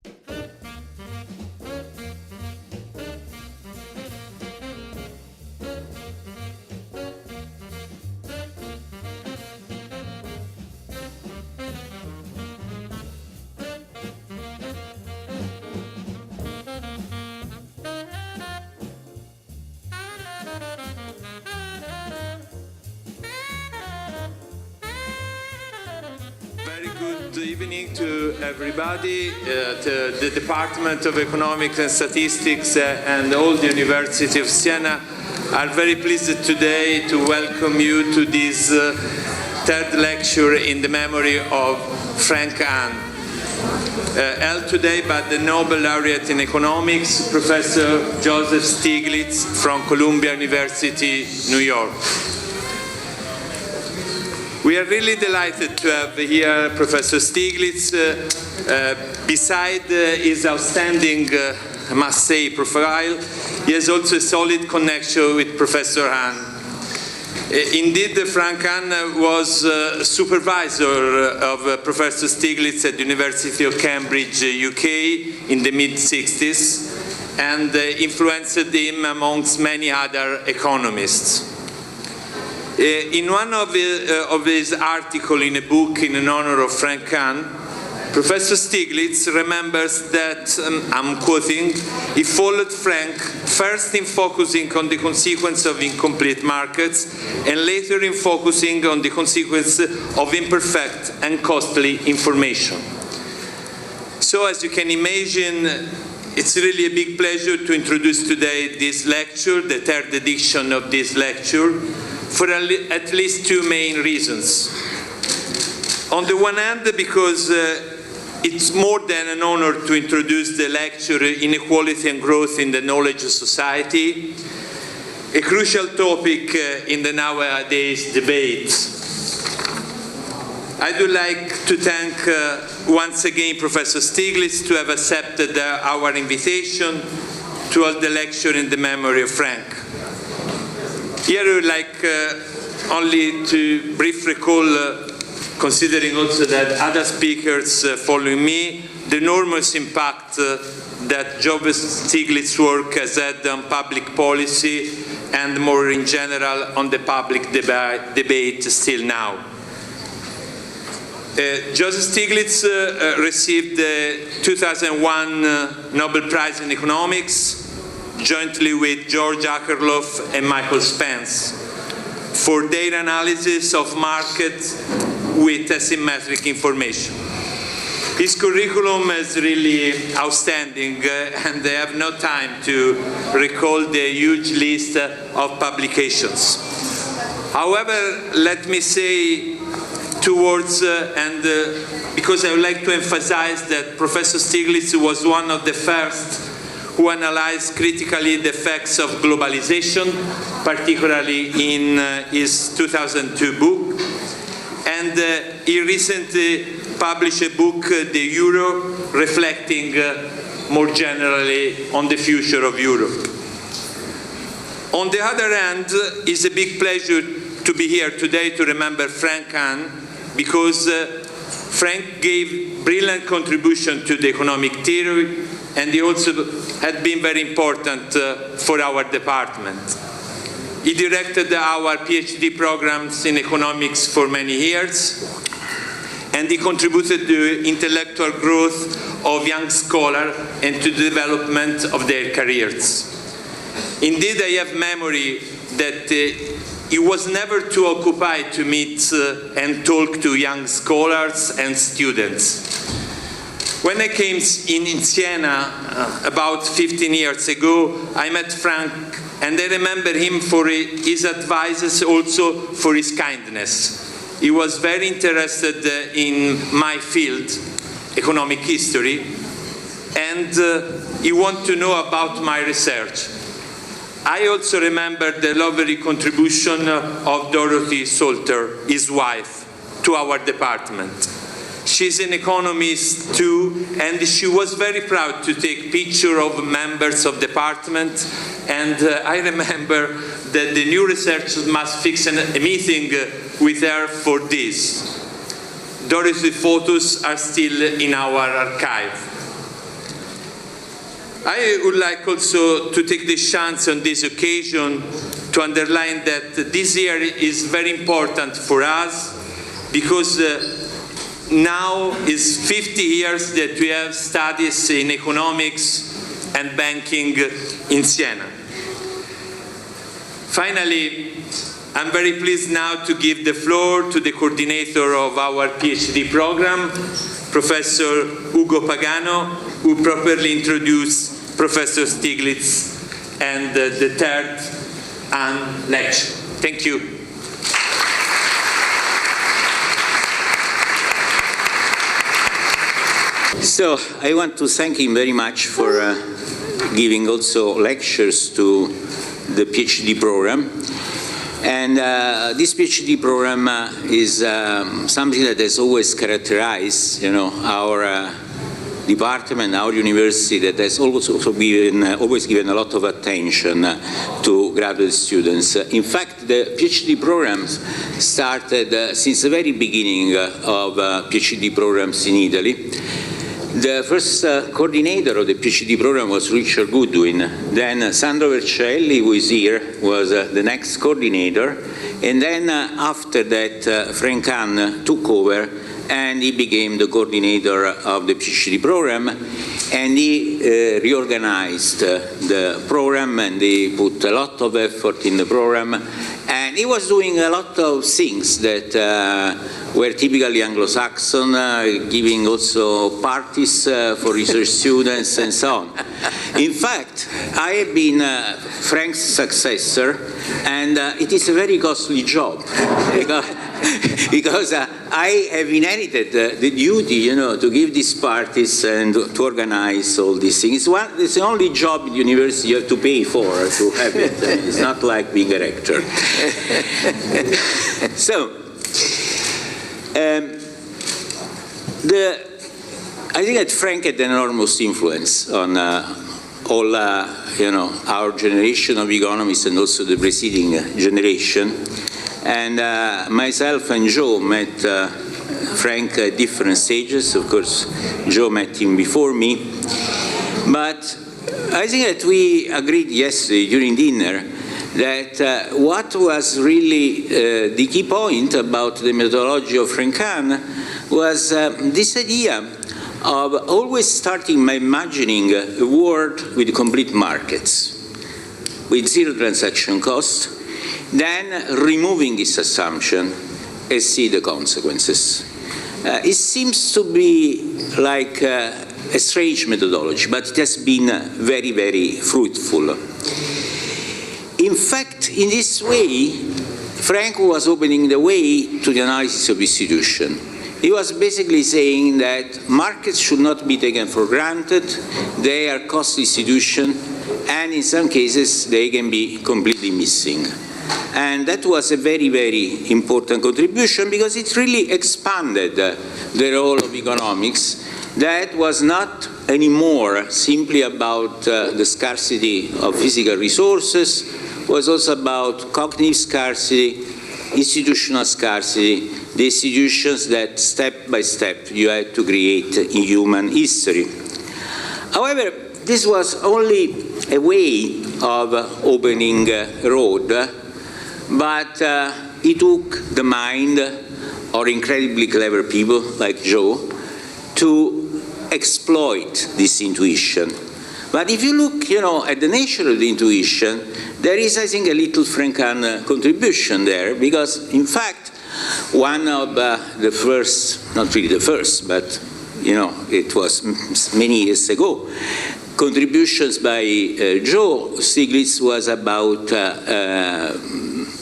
Good evening to everybody. The Department of Economics and Statistics and all the University of Siena are very pleased today to welcome you to this third lecture in the memory of Frank Hahn, held today by the Nobel laureate in economics, Professor Joseph Stiglitz from Columbia University, New York. We are really delighted to have here Professor Stiglitz. Beside his outstanding, I must say, profile, he has also a solid connection with Professor Hahn. Indeed, Frank Hahn was supervisor of Professor Stiglitz at the University of Cambridge, UK, in the mid-60s, and influenced him amongst many other economists. In one of his articles in a book in honor of Frank Hahn, Professor Stiglitz remembers that, I'm quoting, he followed Frank first in focusing on the consequence of incomplete markets and later in focusing on the consequence of imperfect and costly information. So as you can imagine, it's really a big pleasure to introduce today this lecture, the third edition of this lecture, for at least two main reasons. On the one hand, because it's more than an honor to introduce the lecture Inequality and Growth in the Knowledge Society, a crucial topic in the nowadays debate. I would like to thank once again Professor Stiglitz to have accepted our invitation to hold the lecture in the memory of Frank. Here I would like only to briefly recall, considering also that other speakers following me, the enormous impact that Joseph Stiglitz's work has had on public policy and more in general on the public debate still now. Joseph Stiglitz received the 2001 Nobel Prize in Economics, jointly with George Akerlof and Michael Spence, for their analysis of markets with asymmetric information. His curriculum is really outstanding, and I have no time to recall the huge list of publications. However, let me say two words, because I would like to emphasize that Professor Stiglitz was one of the first who analyzed critically the effects of globalization, particularly in his 2002 book. And he recently published a book, The Euro, reflecting more generally on the future of Europe. On the other hand, it's a big pleasure to be here today to remember Frank Hahn, because Frank gave brilliant contribution to the economic theory, and he also had been very important for our department. He directed our PhD programs in economics for many years, and he contributed to intellectual growth of young scholars and to the development of their careers. Indeed, I have memory that he was never too occupied to meet and talk to young scholars and students. When I came in Siena about 15 years ago, I met Frank, and I remember him for his advices, also for his kindness. He was very interested in my field, economic history, and he wanted to know about my research. I also remember the lovely contribution of Dorothy Salter, his wife, to our department. She's an economist too, and she was very proud to take pictures of members of the department, and I remember that the new researchers must fix a meeting with her for this. Dorothy's photos are still in our archive. I would like also to take this chance on this occasion to underline that this year is very important for us because now is 50 years that we have studies in economics and banking in Siena. Finally, I'm very pleased now to give the floor to the coordinator of our PhD program, Professor Ugo Pagano, who properly introduced Professor Stiglitz and the third Hahn Lecture. Thank you. So I want to thank him very much for giving also lectures to the PhD program. And this PhD program is something that has always characterized, our department, our university, that has always given a lot of attention to graduate students. In fact, the PhD programs started since the very beginning of PhD programs in Italy. The first coordinator of the PhD program was Richard Goodwin. Then Sandro Vercelli, who is here, was the next coordinator. And then after that, Frank Hahn took over and he became the coordinator of the PhD program. And he reorganized the program and he put a lot of effort in the program. And he was doing a lot of things that were typically Anglo-Saxon, giving also parties for research students and so on. In fact, I have been Frank's successor, and it is a very costly job because I have inherited the duty, to give these parties and to organize all these things. It's the only job in the university you have to pay for to have it. It's not like being a rector. So, I think that Frank had an enormous influence on all, our generation of economists and also the preceding generation. And myself and Joe met Frank at different stages. Of course, Joe met him before me. But I think that we agreed yesterday during dinner that what was really the key point about the methodology of Frank Hahn was this idea of always starting by imagining a world with complete markets, with zero transaction cost, then removing this assumption and see the consequences. It seems to be like a strange methodology, but it has been very, very fruitful. In fact, in this way, Frank was opening the way to the analysis of institutions. He was basically saying that markets should not be taken for granted, they are costly institutions, and in some cases they can be completely missing. And that was a very, very important contribution because it really expanded the role of economics. That was not anymore simply about the scarcity of physical resources, was also about cognitive scarcity, institutional scarcity, the institutions that step by step you had to create in human history. However, this was only a way of opening a road, but it took the mind of incredibly clever people like Joe to exploit this intuition. But if you look, at the nature of the intuition, there is, I think, a little Frank Hahn contribution there, because, in fact, one of the first, not really the first, but, it was many years ago, contributions by Joe Stiglitz was about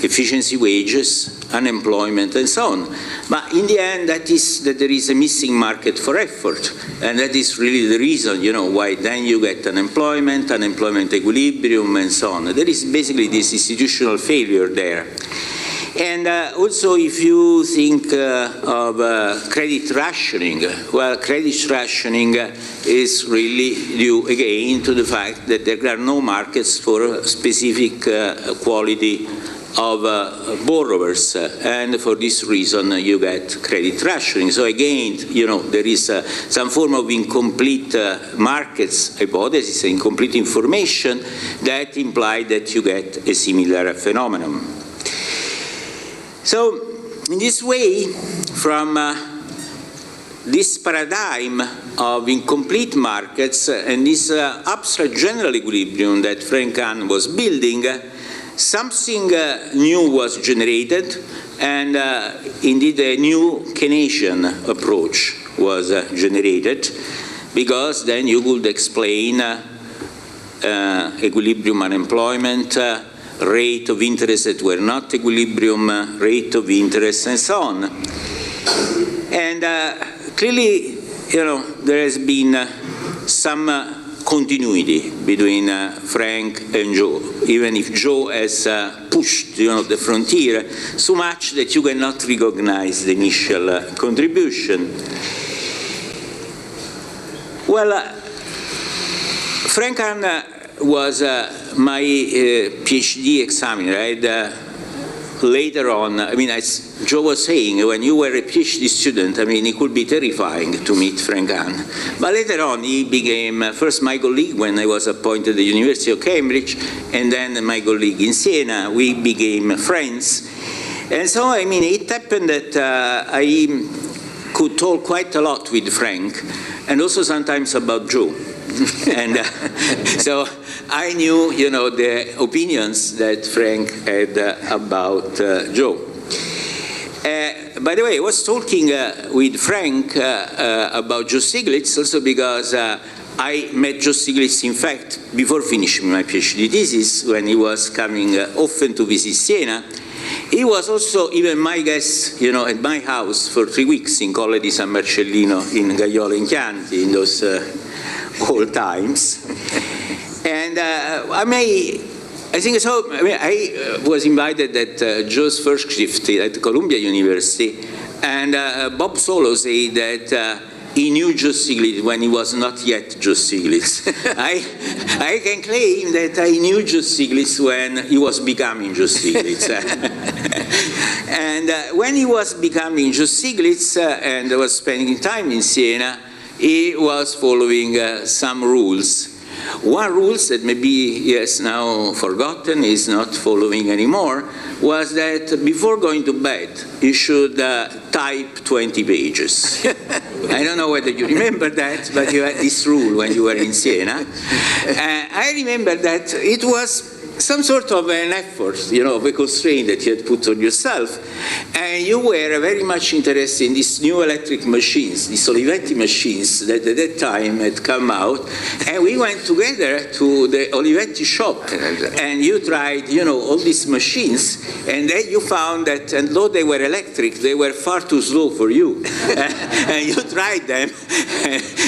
efficiency wages, unemployment, and so on. But in the end, that is that there is a missing market for effort. And that is really the reason, why then you get unemployment equilibrium, and so on. There is basically this institutional failure there. And also, if you think of credit rationing, well, credit rationing is really due, again, to the fact that there are no markets for specific quality of borrowers, and for this reason you get credit rationing. So again, there is some form of incomplete markets hypothesis, incomplete information that imply that you get a similar phenomenon. So in this way, from this paradigm of incomplete markets and this abstract general equilibrium that Frank Hahn was building, something new was generated, and indeed a new Keynesian approach was generated, because then you could explain equilibrium unemployment, rate of interest that were not equilibrium, rate of interest, and so on. And clearly, there has been some continuity between Frank and Joe, even if Joe has pushed the frontier so much that you cannot recognize the initial contribution. Well, Frank Hahn was my PhD examiner. I had later on, as Joe was saying, when you were a PhD student, it could be terrifying to meet Frank Hahn. But later on, he became first my colleague when I was appointed at the University of Cambridge, and then my colleague in Siena. We became friends. And so, it happened that I could talk quite a lot with Frank, and also sometimes about Joe. And so I knew, the opinions that Frank had about Joe. By the way, I was talking with Frank about Joe Stiglitz also because I met Joe Stiglitz, in fact, before finishing my PhD thesis, when he was coming often to visit Siena. He was also even my guest, at my house for 3 weeks in Colle di San Marcellino in Gaiola in Chianti in those old times. And I think so. I was invited at Joe's first shift at Columbia University, and Bob Solo said that he knew Joe Stiglitz when he was not yet Joe Stiglitz. I can claim that I knew Joe Stiglitz when he was becoming Joe Stiglitz. And when he was becoming Joe Stiglitz and was spending time in Siena, he was following some rules. One rule that maybe he has now forgotten, is not following anymore, was that before going to bed, you should type 20 pages. I don't know whether you remember that, but you had this rule when you were in Siena. I remember that it was some sort of an effort, of a constraint that you had put on yourself. And you were very much interested in these new electric machines, these Olivetti machines that at that time had come out. And we went together to the Olivetti shop. And you tried, all these machines. And then you found that, and though they were electric, they were far too slow for you. And you tried them.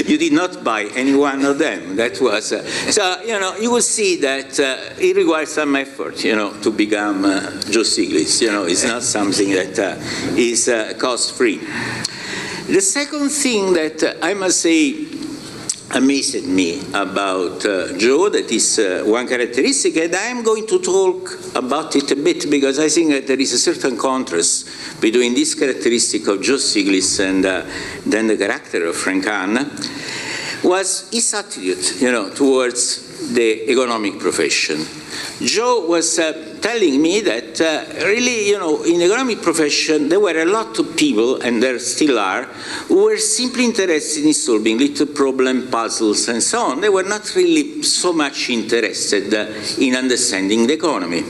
You did not buy any one of them. That was, so, you will see that it requires some effort, to become Joe Stiglitz. It's not something that is cost-free. The second thing that I must say amazed me about Joe, that is one characteristic, and I'm going to talk about it a bit because I think that there is a certain contrast between this characteristic of Joe Stiglitz and then the character of Frank Hahn, was his attitude, towards the economic profession. Joe was telling me that really, in the economic profession, there were a lot of people, and there still are, who were simply interested in solving little problem puzzles and so on. They were not really so much interested in understanding the economy.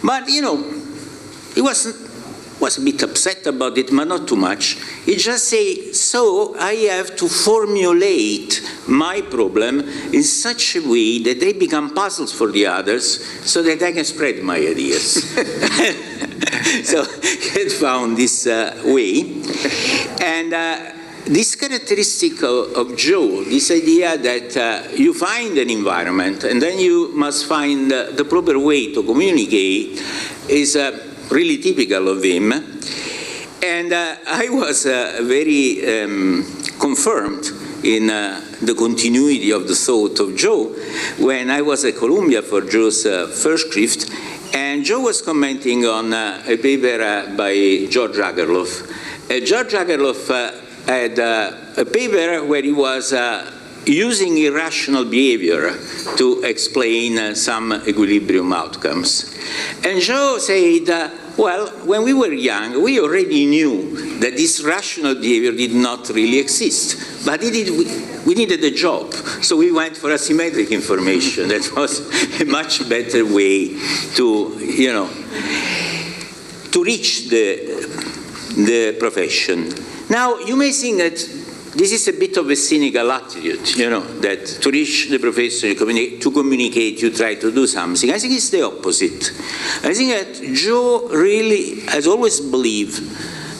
But, he was a bit upset about it, but not too much. He just said, so I have to formulate my problem in such a way that they become puzzles for the others so that I can spread my ideas. So he had found this way. And this characteristic of Joe, this idea that you find an environment and then you must find the proper way to communicate, is really typical of him. And I was very confirmed in the continuity of the thought of Joe when I was at Columbia for Joe's first shift, And Joe was commenting on a paper by George Akerlof. George Akerlof had a paper where he was using irrational behavior to explain some equilibrium outcomes. And Joe said, well, when we were young, we already knew that this rational behavior did not really exist. But we needed a job, so we went for asymmetric information. That was a much better way to, you know, to reach the profession. Now, you may think that this is a bit of a cynical attitude, you know, that to reach the profession, to communicate, you try to do something. I think it's the opposite. I think that Joe really has always believed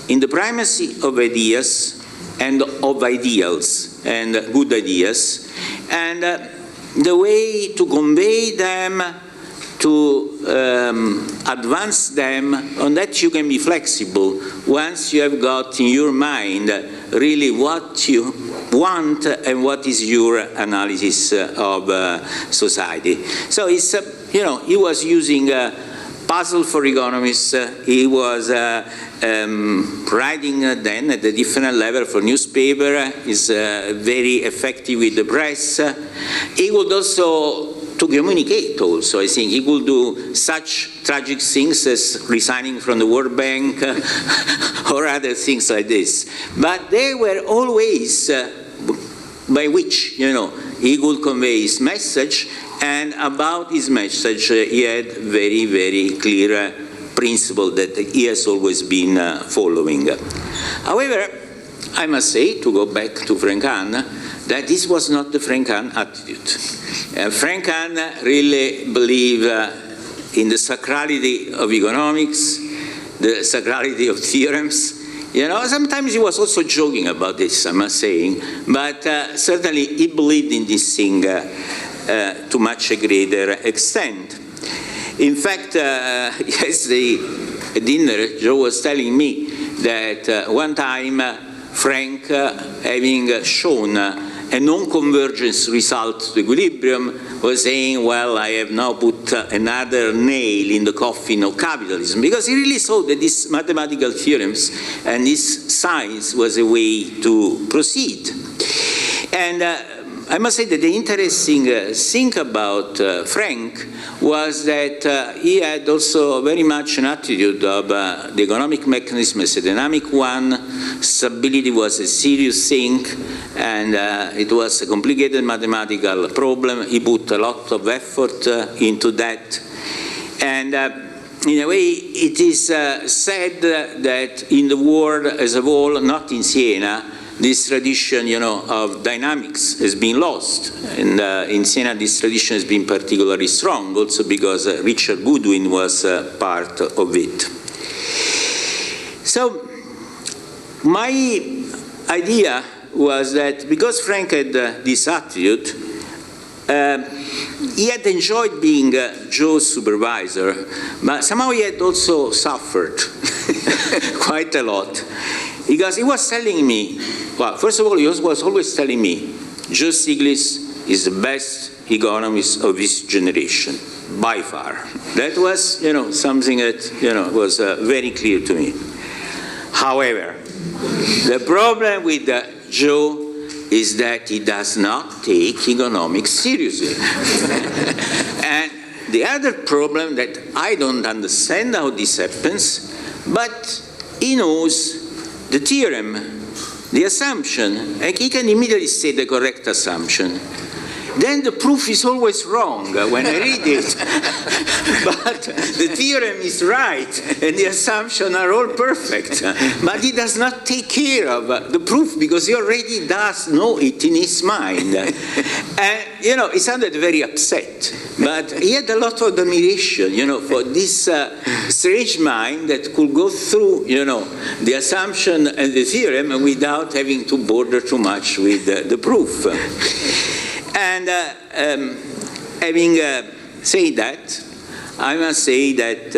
in the primacy of ideas and of ideals and good ideas, and the way to convey them, to advance them, on that you can be flexible once you have got in your mind really what you want and what is your analysis of society. So it's, you know, he was using puzzle for economists. He was writing then at a different level for newspaper. He's very effective with the press. He would also to communicate also. I think he could do such tragic things as resigning from the World Bank or other things like this. But they were always by which, you know, he could convey his message, and about his message he had very, very clear principle that he has always been following. However, I must say, to go back to Frank Hahn, that this was not the Frank Hahn attitude. Frank Hahn really believed in the sacrality of economics, the sacrality of theorems. You know, sometimes he was also joking about this, I must say, but certainly he believed in this thing to much a greater extent. In fact, yesterday at dinner, Joe was telling me that one time Frank, having shown a non-convergence result to equilibrium, was saying, well, I have now put another nail in the coffin of capitalism, because he really saw that these mathematical theorems and this science was a way to proceed. And I must say that the interesting thing about Frank was that he had also very much an attitude of the economic mechanism as a dynamic one. Stability was a serious thing, and it was a complicated mathematical problem. He put a lot of effort into that. And in a way, it is said that in the world as a whole, not in Siena, this tradition, you know, of dynamics has been lost. And in Siena, this tradition has been particularly strong, also because Richard Goodwin was part of it. So my idea was that because Frank had this attitude, he had enjoyed being Joe's supervisor, but somehow he had also suffered quite a lot. Because he was telling me, well, first of all, he was always telling me, Joe Stiglitz is the best economist of his generation, by far. That was, you know, something that, you know, was very clear to me. However, the problem with Joe is that he does not take economics seriously. And the other problem that I don't understand how this happens, but he knows the theorem, the assumption, and he can immediately state the correct assumption. Then the proof is always wrong when I read it. But the theorem is right, and the assumptions are all perfect. But he does not take care of the proof, because he already does know it in his mind. And, you know, he sounded very upset. But he had a lot of admiration, you know, for this strange mind that could go through, you know, the assumption and the theorem without having to bother too much with the proof. And having said that, I must say that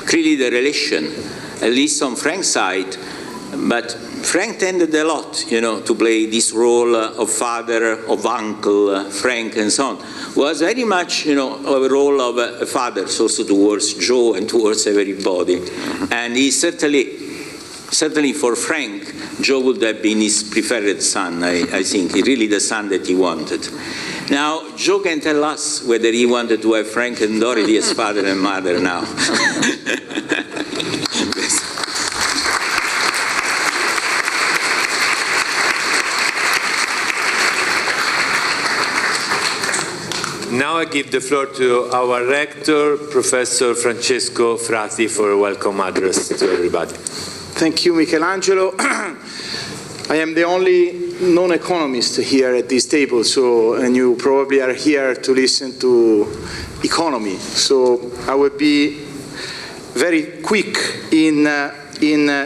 clearly the relation, at least on Frank's side, but Frank tended a lot, to play this role of father, of uncle, Frank, and so on. Was very much, of a role of a father, also towards Joe and towards everybody. And he certainly for Frank, Joe would have been his preferred son, I think, really the son that he wanted. Now, Joe can tell us whether he wanted to have Frank and Dorothy as father and mother now. Now I give the floor to our rector, Professor Francesco Frati, for a welcome address to everybody. Thank you, Michelangelo. I am the only non-economist here at this table, and you probably are here to listen to economy. So I will be very quick in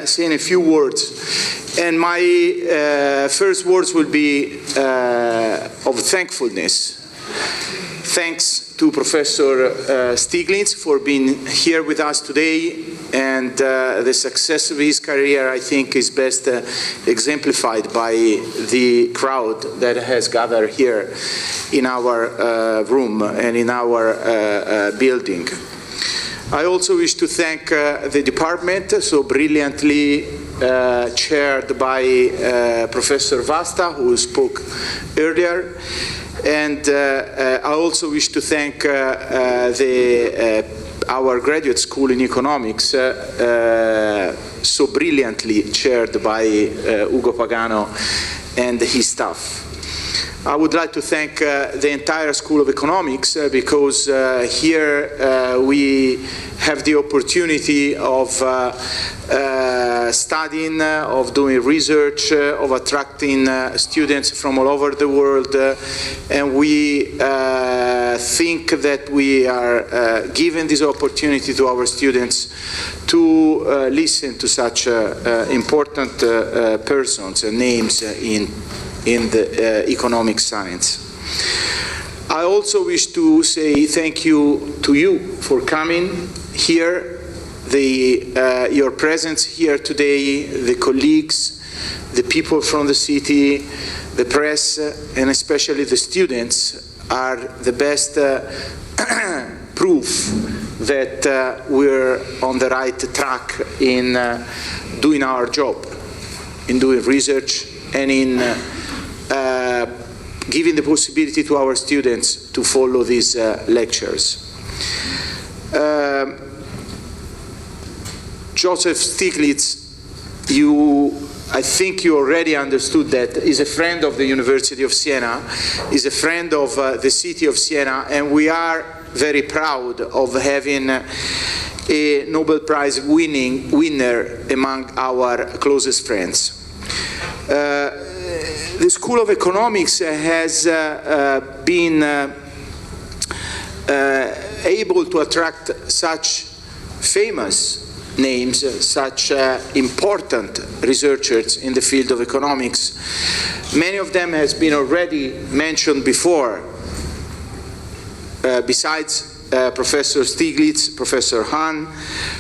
saying a few words. And my first words will be of thankfulness. Thanks to Professor Stiglitz for being here with us today, and the success of his career, I think, is best exemplified by the crowd that has gathered here in our room and in our building. I also wish to thank the department, so brilliantly chaired by Professor Vasta, who spoke earlier. And I also wish to thank our graduate school in economics, so brilliantly chaired by Ugo Pagano and his staff. I would like to thank the entire School of Economics because here we have the opportunity of studying, of doing research, of attracting students from all over the world, and we think that we are giving this opportunity to our students to listen to such important persons and names in the economic science. I also wish to say thank you to you for coming here, your presence here today, the colleagues, the people from the city, the press, and especially the students are the best proof that we're on the right track in doing our job, in doing research, and in giving the possibility to our students to follow these lectures. Joseph Stiglitz, I think you already understood that, is a friend of the University of Siena, is a friend of the city of Siena, and we are very proud of having a Nobel Prize winner among our closest friends. The School of Economics has been able to attract such famous names, such important researchers in the field of economics. Many of them has been already mentioned before, besides Professor Stiglitz, Professor Hahn,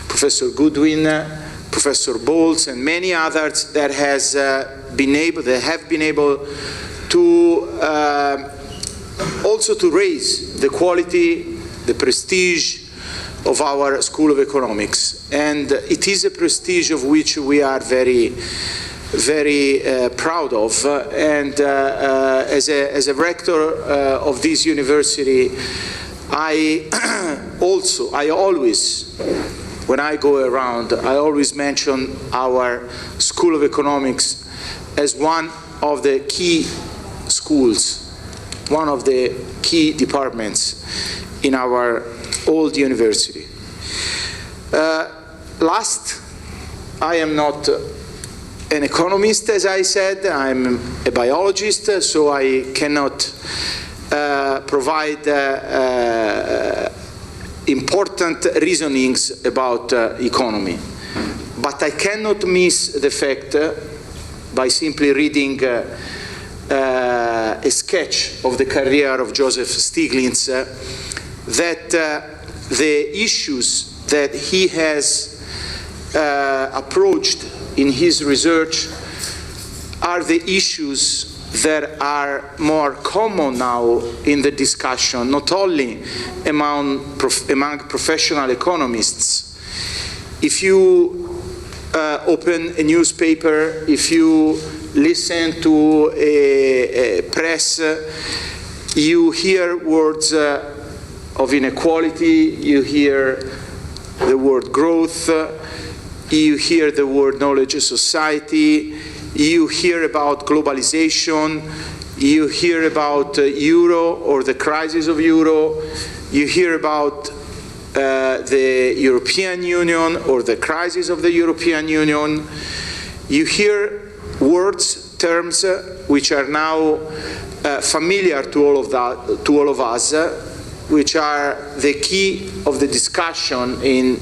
Professor Goodwin, Professor Bowles, and many others that have been able to also to raise the quality, the prestige of our School of Economics. And it is a prestige of which we are very, very proud of. And as a rector of this university, I always, when I go around, I always mention our School of Economics as one of the key schools, one of the key departments in our old university. Last, I am not an economist, as I said. I'm a biologist, so I cannot provide important reasonings about economy. But I cannot miss the fact, by simply reading a sketch of the career of Joseph Stiglitz, that the issues that he has approached in his research are the issues that are more common now in the discussion, not only among professional economists. If you open a newspaper, if you listen to a press, you hear words of inequality, you hear the word growth, you hear the word knowledge society, you hear about globalization, you hear about euro or the crisis of euro, you hear about the European Union or the crisis of the European Union. You hear words, terms, which are now familiar to all of us, which are the key of the discussion in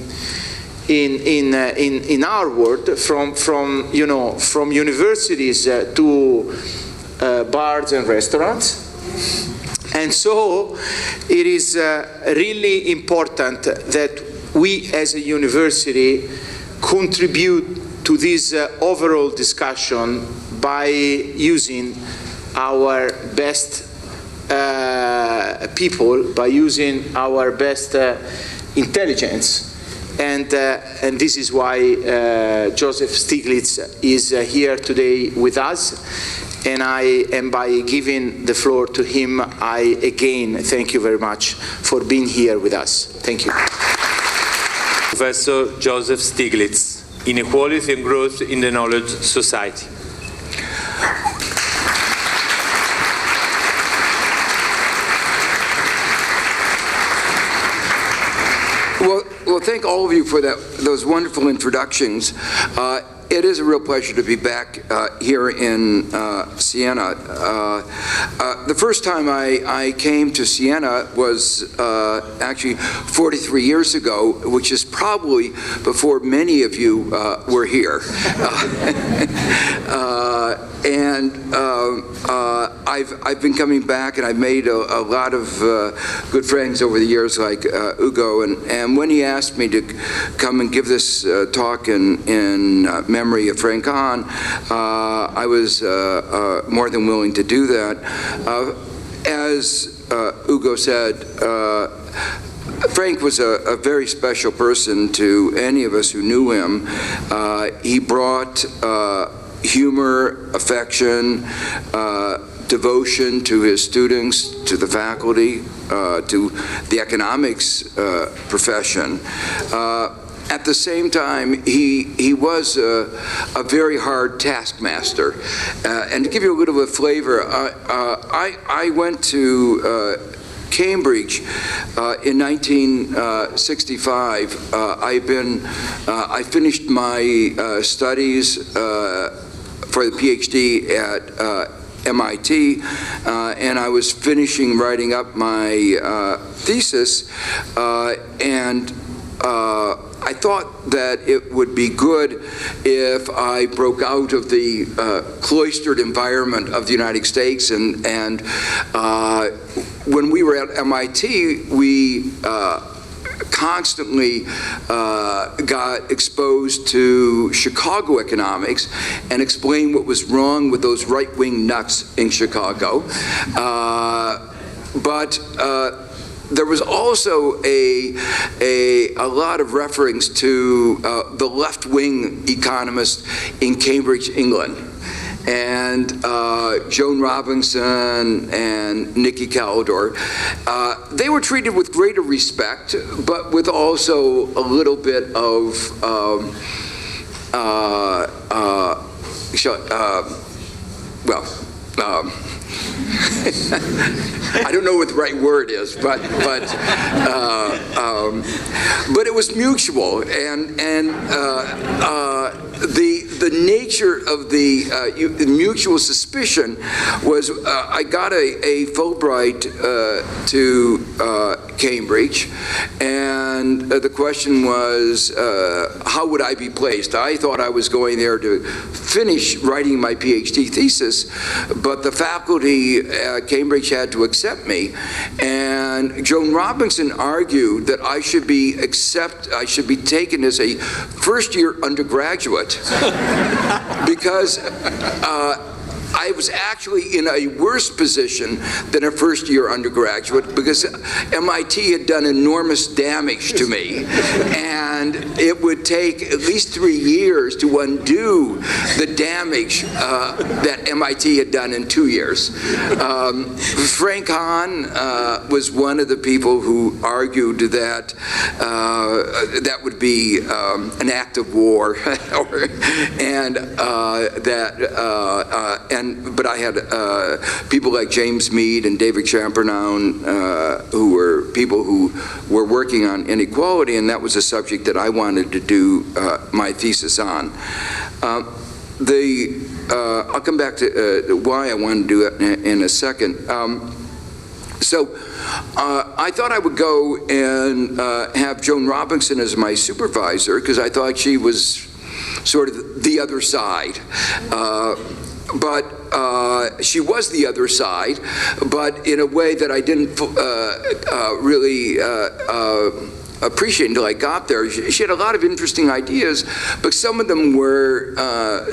our world, from universities to bars and restaurants. And so it is really important that we as a university contribute to this overall discussion by using our best people, by using our best intelligence. And this is why Joseph Stiglitz is here today with us. And by giving the floor to him, I again thank you very much for being here with us. Thank you. Professor Joseph Stiglitz, Inequality and Growth in the Knowledge Society. Well, thank all of you for those wonderful introductions. It is a real pleasure to be back here in Siena. The first time I came to Siena was actually 43 years ago, which is probably before many of you were here. I've been coming back, and I've made a lot of good friends over the years, like Ugo. And when he asked me to come and give this talk in memory of Frank Hahn, I was more than willing to do that. As Ugo said, Frank was a very special person to any of us who knew him. He brought humor, affection, devotion to his students, to the faculty, to the economics profession. At the same time, he was a very hard taskmaster. And to give you a little bit of a flavor, I went to Cambridge in 1965. I finished my studies for the PhD at MIT, and I was finishing writing up my thesis, and I thought that it would be good if I broke out of the cloistered environment of the United States, and when we were at MIT, we constantly got exposed to Chicago economics and explained what was wrong with those right-wing nuts in Chicago. But there was also a lot of reference to the left-wing economists in Cambridge, England. And Joan Robinson and Nikki Caldor, they were treated with greater respect, but with also a little bit of, I don't know what the right word is, but it was mutual, and the nature of the mutual suspicion was I got a Fulbright to Cambridge, and the question was how would I be placed? I thought I was going there to finish writing my PhD thesis, but the faculty at Cambridge had to accept me, and Joan Robinson argued that I should be taken as a first-year undergraduate because I was actually in a worse position than a first-year undergraduate because MIT had done enormous damage to me, and it would take at least 3 years to undo the damage that MIT had done in 2 years. Frank Hahn was one of the people who argued that that would be an act of war, but I had people like James Mead and David Champernoun, who were people who were working on inequality, and that was a subject that I wanted to do my thesis on. I'll come back to why I wanted to do it in a second. I thought I would go and have Joan Robinson as my supervisor because I thought she was sort of the other side. But she was the other side, but in a way that I didn't really appreciate until I got there. She had a lot of interesting ideas, but some of them were,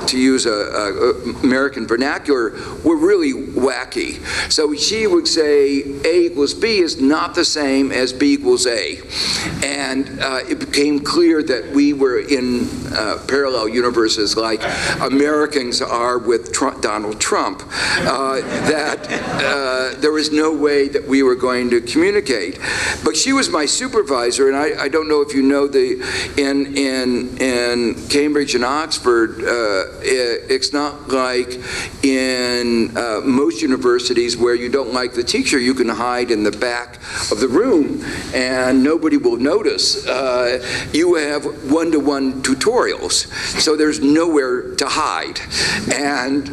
to use American vernacular, were really wacky. So she would say A equals B is not the same as B equals A. And it became clear that we were in parallel universes like Americans are with Donald Trump, that there was no way that we were going to communicate. But she was my supervisor, and I don't know if you know, in Cambridge and Oxford, it's not like in most universities where you don't like the teacher, you can hide in the back of the room and nobody will notice. You have one-to-one tutorials, so there's nowhere to hide. And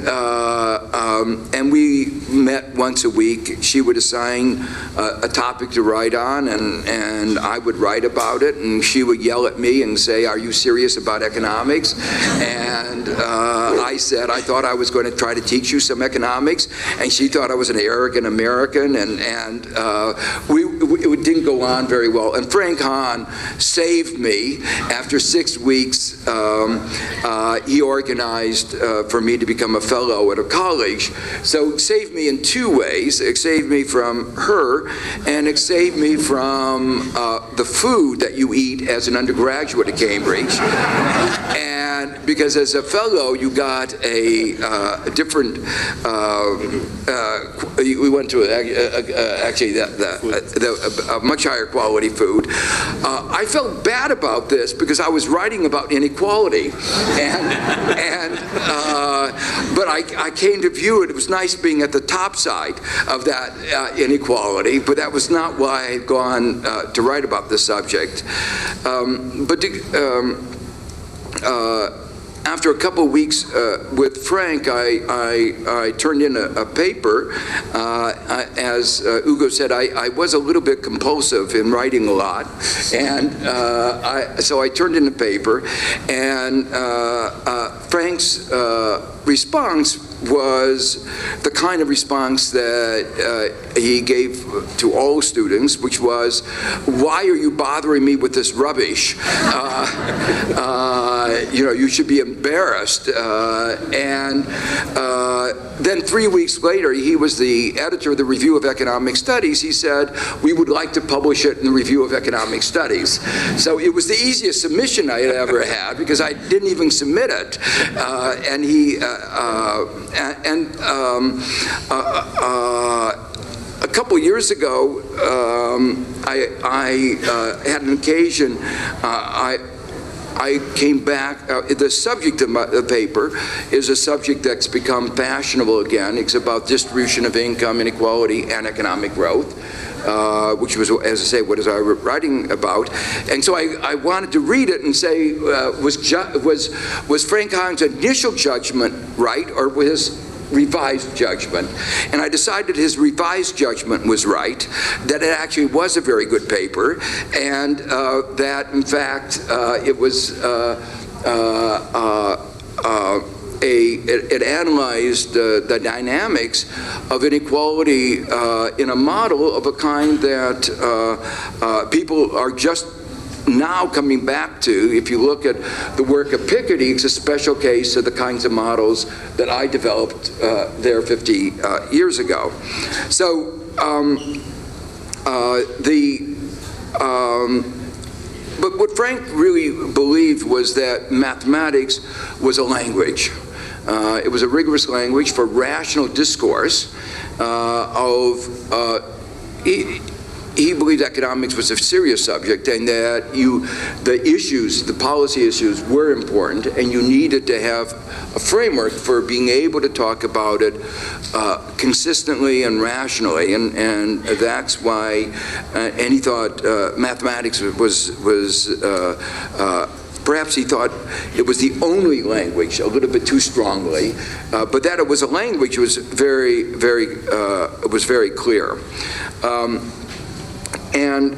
we met once a week. She would assign a topic to write on, and I would write about it, and she would yell at me and say, "Are you serious about economics?" And I said I thought I was going to try to teach you some economics, and she thought I was an arrogant American, and it didn't go on very well. And Frank Hahn saved me. After 6 weeks, he organized for me to become a fellow at a college. So it saved me in 2 ways. It saved me from her, and it saved me from the food that you eat as an undergraduate at Cambridge. And because as a fellow, you got a different, we went to actually a much higher quality food. I felt bad about this because I was writing about inequality. But I came to view it. It was nice being at the top side of that inequality, but that was not why I had gone to write about this subject. After a couple of weeks with Frank, I turned in a paper. As Ugo said, I was a little bit compulsive in writing a lot, and so I turned in a paper, and Frank's response was the kind of response that he gave to all students, which was, "Why are you bothering me with this rubbish? You should be embarrassed." Then 3 weeks later, he was the editor of the Review of Economic Studies. He said, "We would like to publish it in the Review of Economic Studies." So it was the easiest submission I had ever had because I didn't even submit it. And he, a couple years ago, I had an occasion. I came back. The subject of the paper is a subject that's become fashionable again. It's about distribution of income, inequality, and economic growth, which was, as I say, what I was writing about. And so I wanted to read it and say, was Frank Hahn's initial judgment right, or was his revised judgment? And I decided his revised judgment was right, that it actually was a very good paper, and that in fact it was it analyzed the dynamics of inequality in a model of a kind that people are just now coming back to, if you look at the work of Piketty, it's a special case of the kinds of models that I developed there 50 years ago. So but what Frank really believed was that mathematics was a language. It was a rigorous language for rational discourse he believed economics was a serious subject and that the policy issues were important and you needed to have a framework for being able to talk about it consistently and rationally, and that's why, and he thought mathematics was perhaps he thought it was the only language, a little bit too strongly, but that it was a language was very, very, was very clear. And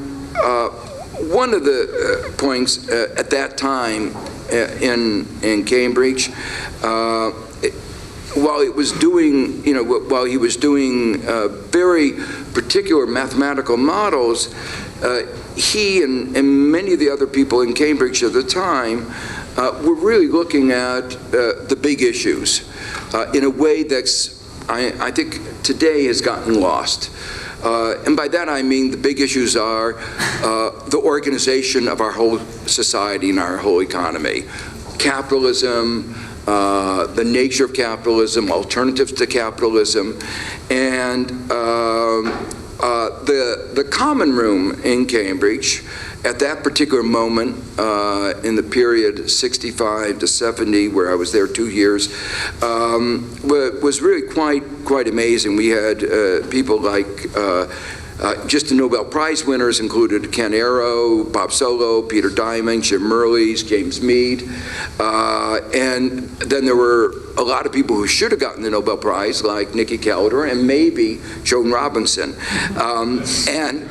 one of the points at that time in Cambridge, while he was doing very particular mathematical models, he and many of the other people in Cambridge at the time were really looking at the big issues in a way that's, I think, today has gotten lost. And by that I mean the big issues are the organization of our whole society and our whole economy. Capitalism, the nature of capitalism, alternatives to capitalism, and the common room in Cambridge at that particular moment in the period 65 to 70, where I was there 2 years, was really quite amazing. We had people like just the Nobel Prize winners included Ken Arrow, Bob Solow, Peter Diamond, Jim Mirrlees, James Meade, and then there were a lot of people who should have gotten the Nobel Prize, like Nikki Calder and maybe Joan Robinson, and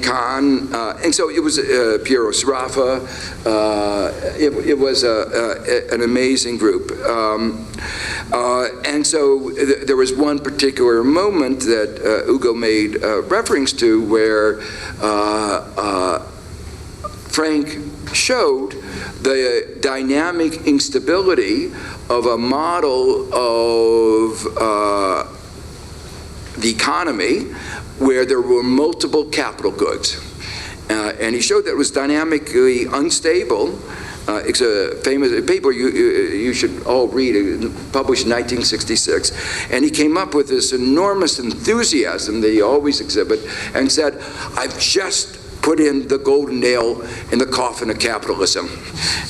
Kahn, and so it was Piero Sraffa. It was an amazing group. And so there was one particular moment that Ugo made reference to where Frank showed the dynamic instability of a model of the economy where there were multiple capital goods. And he showed that it was dynamically unstable. It's a famous paper you should all read, published in 1966. And he came up with this enormous enthusiasm that he always exhibit and said, I've just put in the golden nail in the coffin of capitalism.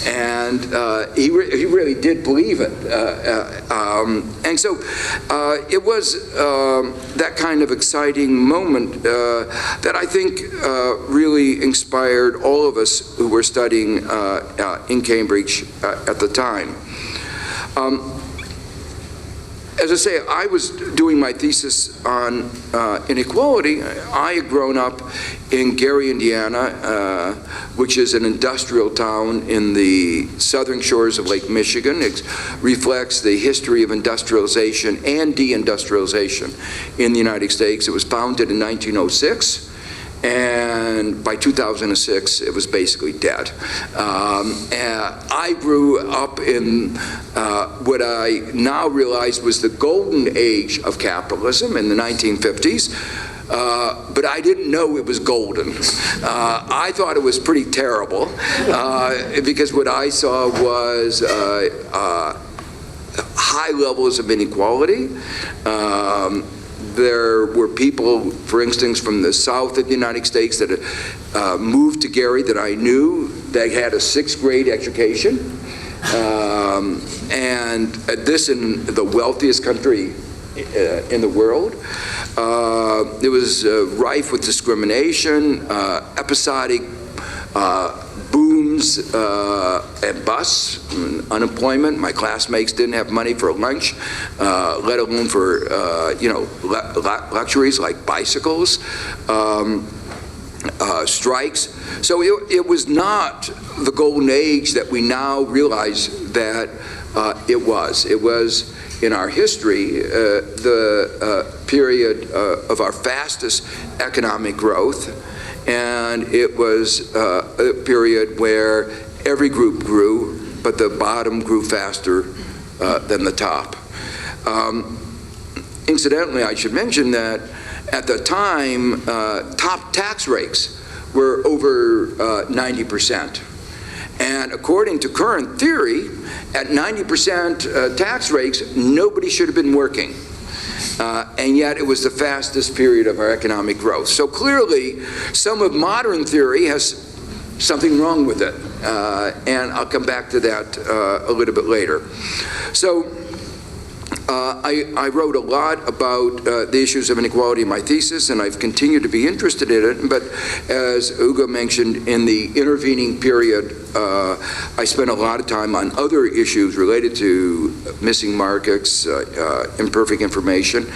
And he really did believe it. And so it was that kind of exciting moment that I think really inspired all of us who were studying in Cambridge at the time. As I say, I was doing my thesis on inequality. I had grown up in Gary, Indiana, which is an industrial town in the southern shores of Lake Michigan. It reflects the history of industrialization and deindustrialization in the United States. It was founded in 1906. And by 2006, it was basically dead. I grew up in what I now realize was the golden age of capitalism in the 1950s, but I didn't know it was golden. I thought it was pretty terrible because what I saw was high levels of inequality. There were people, for instance, from the south of the United States that moved to Gary that I knew. They had a 6th grade education. And this in the wealthiest country in the world. It was rife with discrimination, episodic booms and busts, unemployment. My classmates didn't have money for lunch, let alone for luxuries like bicycles, strikes. So it was not the golden age that we now realize that it was. It was, in our history, the period of our fastest economic growth and it was a period where every group grew, but the bottom grew faster than the top. Incidentally, I should mention that at the time, top tax rates were over 90%. And according to current theory, at 90% tax rates, nobody should have been working. And yet it was the fastest period of our economic growth. So clearly, some of modern theory has something wrong with it. And I'll come back to that a little bit later. So I wrote a lot about the issues of inequality in my thesis, and I've continued to be interested in it. But as Ugo mentioned, in the intervening period, I spent a lot of time on other issues related to missing markets, imperfect information.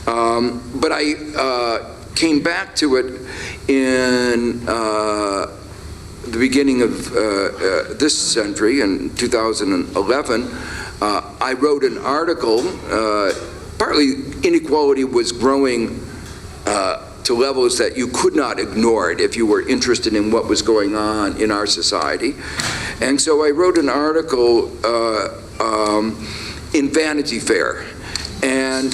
But I came back to it in the beginning of this century, in 2011. I wrote an article, partly inequality was growing to levels that you could not ignore it if you were interested in what was going on in our society. And so I wrote an article in Vanity Fair. And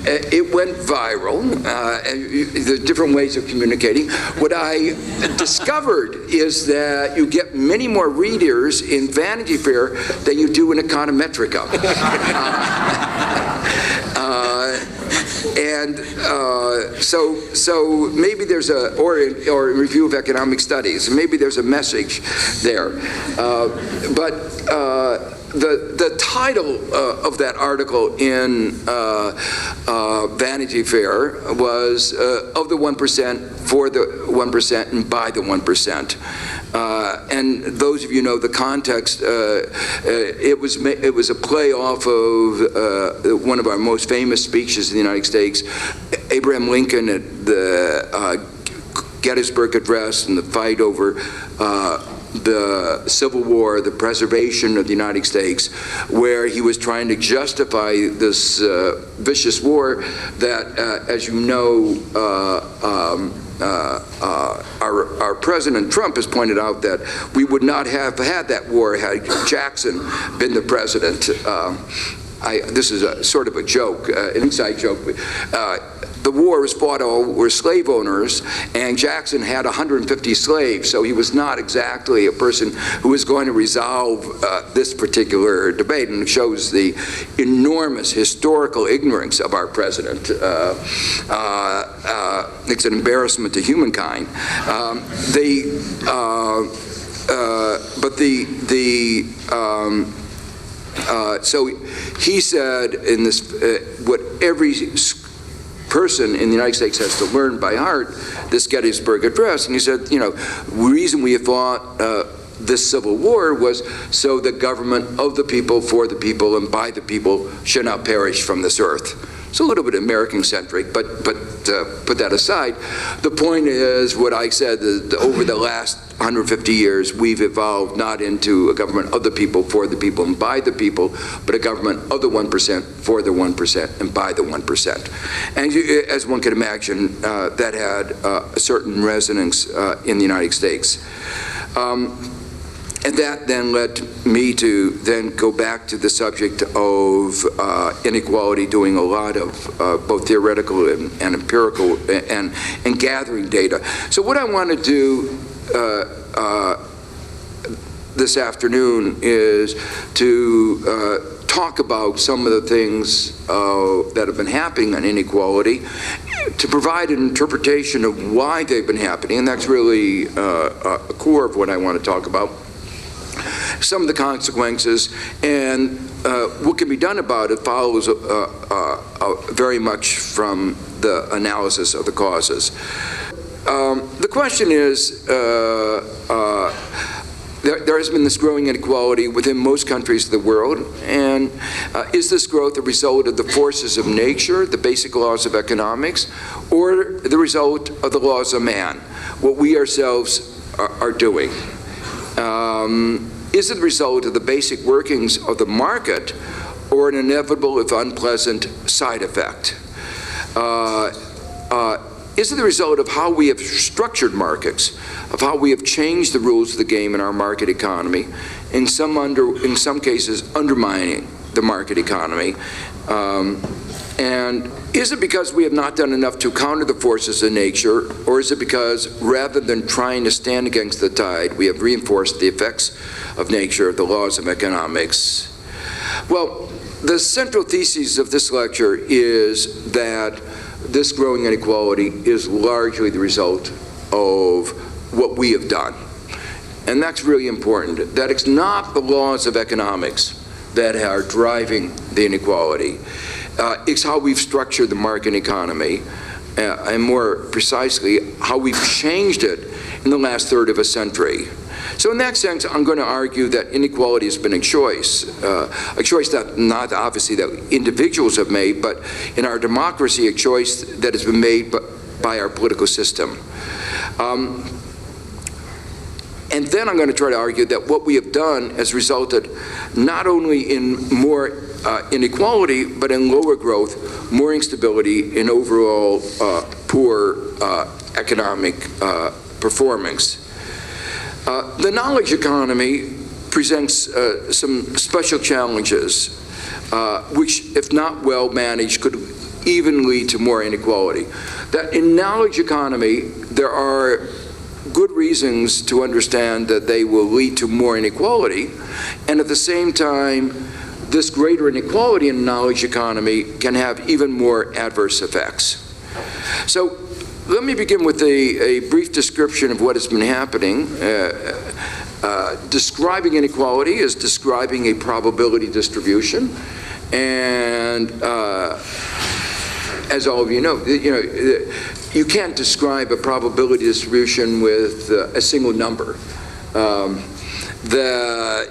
it went viral. The different ways of communicating. What I discovered is that you get many more readers in Vanity Fair than you do in Econometrica. So maybe there's or Review of Economic Studies. Maybe there's a message there. The title of that article in Vanity Fair was Of the 1%, For the 1%, and By the 1%. And those of you know the context, it was a play off of one of our most famous speeches in the United States, Abraham Lincoln at the Gettysburg Address, and the fight over the Civil War, the preservation of the United States, where he was trying to justify this vicious war that, as you know, our President Trump has pointed out that we would not have had that war had Jackson been the president. This is a sort of a joke, an inside joke. The war was fought over slave owners, and Jackson had 150 slaves, so he was not exactly a person who was going to resolve this particular debate, and it shows the enormous historical ignorance of our president. It's an embarrassment to humankind. So he said in this, what every person in the United States has to learn by heart, this Gettysburg Address, and he said, you know, the reason we fought this Civil War was so the government of the people, for the people, and by the people should not perish from this earth. It's a little bit American-centric, but put that aside. The point is what I said, that over the last 150 years, we've evolved not into a government of the people, for the people, and by the people, but a government of the 1%, for the 1%, and by the 1%. And as one can imagine, that had a certain resonance in the United States. And that then led me to then go back to the subject of inequality, doing a lot of both theoretical and empirical and gathering data. So what I want to do this afternoon is to talk about some of the things that have been happening on inequality, to provide an interpretation of why they've been happening, and that's really a core of what I want to talk about. Some of the consequences, and what can be done about it follows very much from the analysis of the causes. The question is, there has been this growing inequality within most countries of the world, and is this growth a result of the forces of nature, the basic laws of economics, or the result of the laws of man, what we ourselves are doing? Is it the result of the basic workings of the market, or an inevitable, if unpleasant, side effect? is it the result of how we have structured markets, of how we have changed the rules of the game in our market economy, in some cases undermining the market economy? And is it because we have not done enough to counter the forces of nature, or is it because rather than trying to stand against the tide, we have reinforced the effects of nature, the laws of economics? Well, the central thesis of this lecture is that this growing inequality is largely the result of what we have done. And that's really important, that it's not the laws of economics that are driving the inequality. It's how we've structured the market economy, and more precisely, how we've changed it in the last third of a century. So in that sense, I'm going to argue that inequality has been a choice that not obviously that individuals have made, but in our democracy, a choice that has been made by our political system. And then I'm going to try to argue that what we have done has resulted not only in more inequality, but in lower growth, more instability, and overall poor economic performance. The knowledge economy presents some special challenges, which, if not well managed, could even lead to more inequality. That in knowledge economy, there are good reasons to understand that they will lead to more inequality, and at the same time, this greater inequality in knowledge economy can have even more adverse effects. So let me begin with a brief description of what has been happening. Describing inequality is describing a probability distribution, and as all of you know, you can't describe a probability distribution with a single number.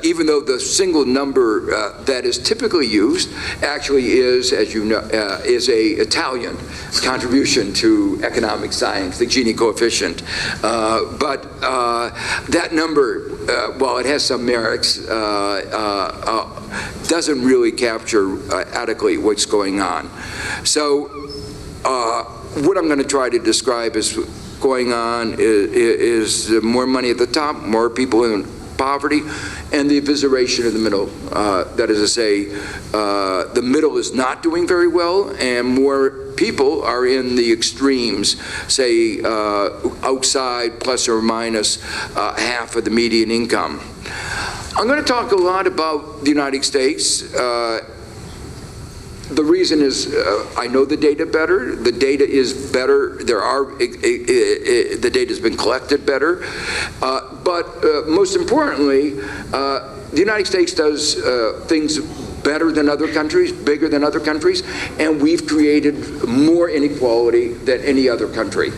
Even though the single number that is typically used actually is, as you know, is a Italian contribution to economic science, the Gini coefficient. But that number, while it has some merits, doesn't really capture adequately what's going on. So what I'm going to try to describe is going on is more money at the top, more people in poverty, and the evisceration of the middle. That is to say, the middle is not doing very well, and more people are in the extremes, say outside plus or minus half of the median income. I'm going to talk a lot about the United States. The reason is I know the data better. The data is better. The data has been collected better. But most importantly, the United States does things better than other countries, bigger than other countries, and we've created more inequality than any other country.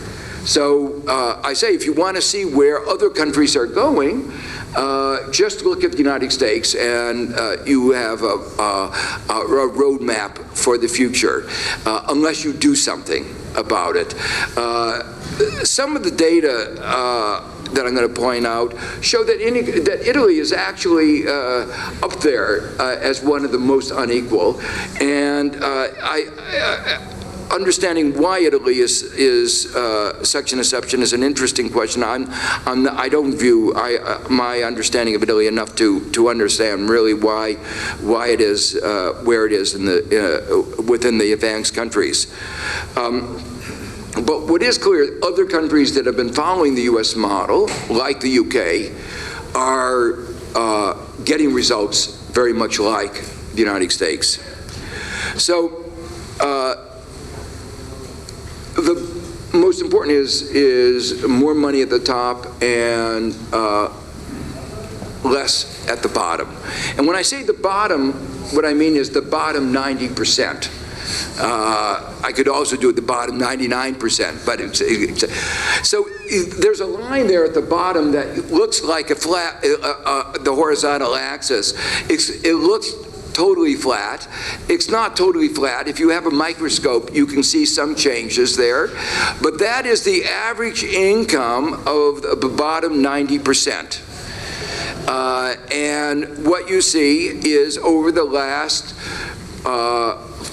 So I say, if you want to see where other countries are going, just look at the United States, and you have a roadmap for the future, unless you do something about it. Some of the data that I'm going to point out show that Italy is actually up there as one of the most unequal, and understanding why Italy is such an exception is an interesting question. I don't view my understanding of Italy enough to understand really why it is where it is in within the advanced countries. But what is clear, other countries that have been following the U.S. model, like the UK, are getting results very much like the United States. So the most important is more money at the top and less at the bottom. And when I say the bottom, what I mean is the bottom 90%. I could also do it the bottom 99%, but so there's a line there at the bottom that looks like a flat, the horizontal axis. It looks totally flat. It's not totally flat. If you have a microscope, you can see some changes there, but that is the average income of the bottom 90%. And what you see is over the last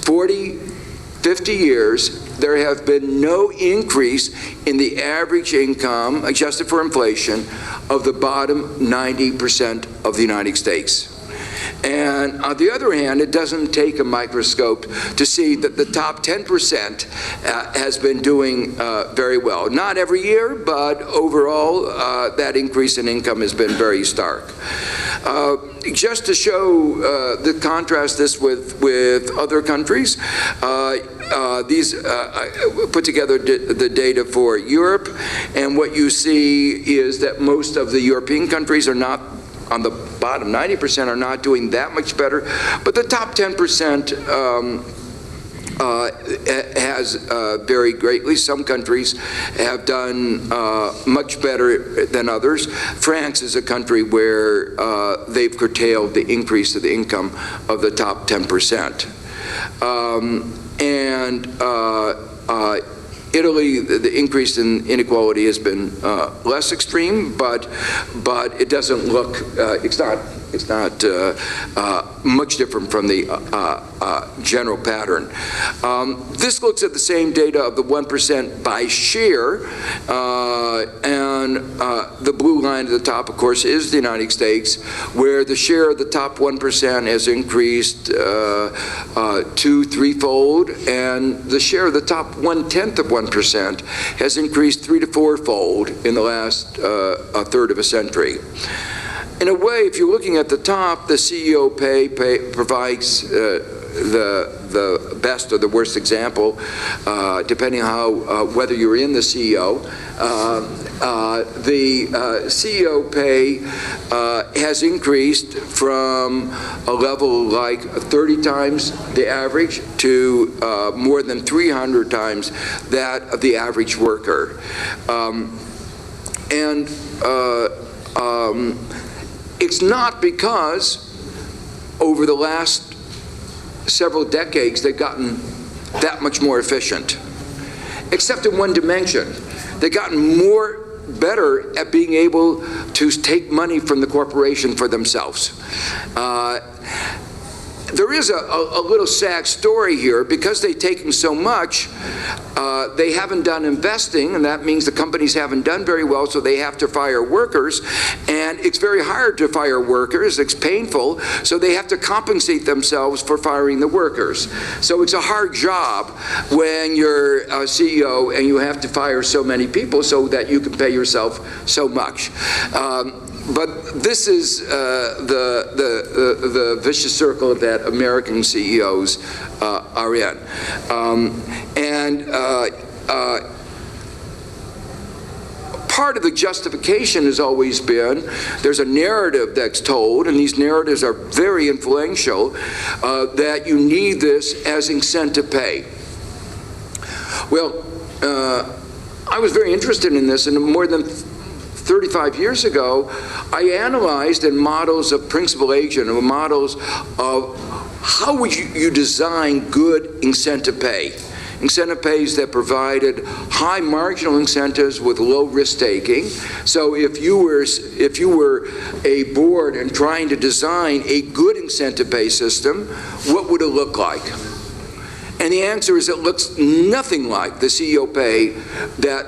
40, 50 years, there have been no increase in the average income, adjusted for inflation, of the bottom 90% of the United States. And on the other hand, it doesn't take a microscope to see that the top 10% has been doing very well. Not every year, but overall, that increase in income has been very stark. Just to show the contrast this with other countries, these put together the data for Europe, and what you see is that most of the European countries are not on the bottom 90% are not doing that much better, but the top 10% has varied greatly. Some countries have done much better than others. France is a country where they've curtailed the increase of the income of the top 10%. Italy, the increase in inequality has been less extreme, but it doesn't look, it's not much different from the general pattern. This looks at the same data of the 1% by share, and the blue line at the top, of course, is the United States, where the share of the top 1% has increased 2-3-fold, and the share of the top 1/10 of 1% has increased 3- to 4-fold in the last third of a century. In a way, if you're looking at the top, the CEO pay provides the best or the worst example, depending how whether you're in the CEO. The CEO pay has increased from a level like 30 times the average to more than 300 times that of the average worker. It's not because over the last several decades they've gotten that much more efficient, except in one dimension. They've gotten better at being able to take money from the corporation for themselves. There is a little sad story here. Because they've taken so much, they haven't done investing, and that means the companies haven't done very well, so they have to fire workers, and it's very hard to fire workers. It's painful, so they have to compensate themselves for firing the workers. So it's a hard job when you're a CEO and you have to fire so many people so that you can pay yourself so much. But this is the vicious circle that American CEOs are in. Part of the justification has always been there's a narrative that's told, and these narratives are very influential, that you need this as incentive pay. Well, I was very interested in this, and more than 35 years ago, I analyzed in models of principal agent, or models of how would you design good incentive pay. Incentive pays that provided high marginal incentives with low risk taking. So if you were a board and trying to design a good incentive pay system, what would it look like? And the answer is it looks nothing like the CEO pay that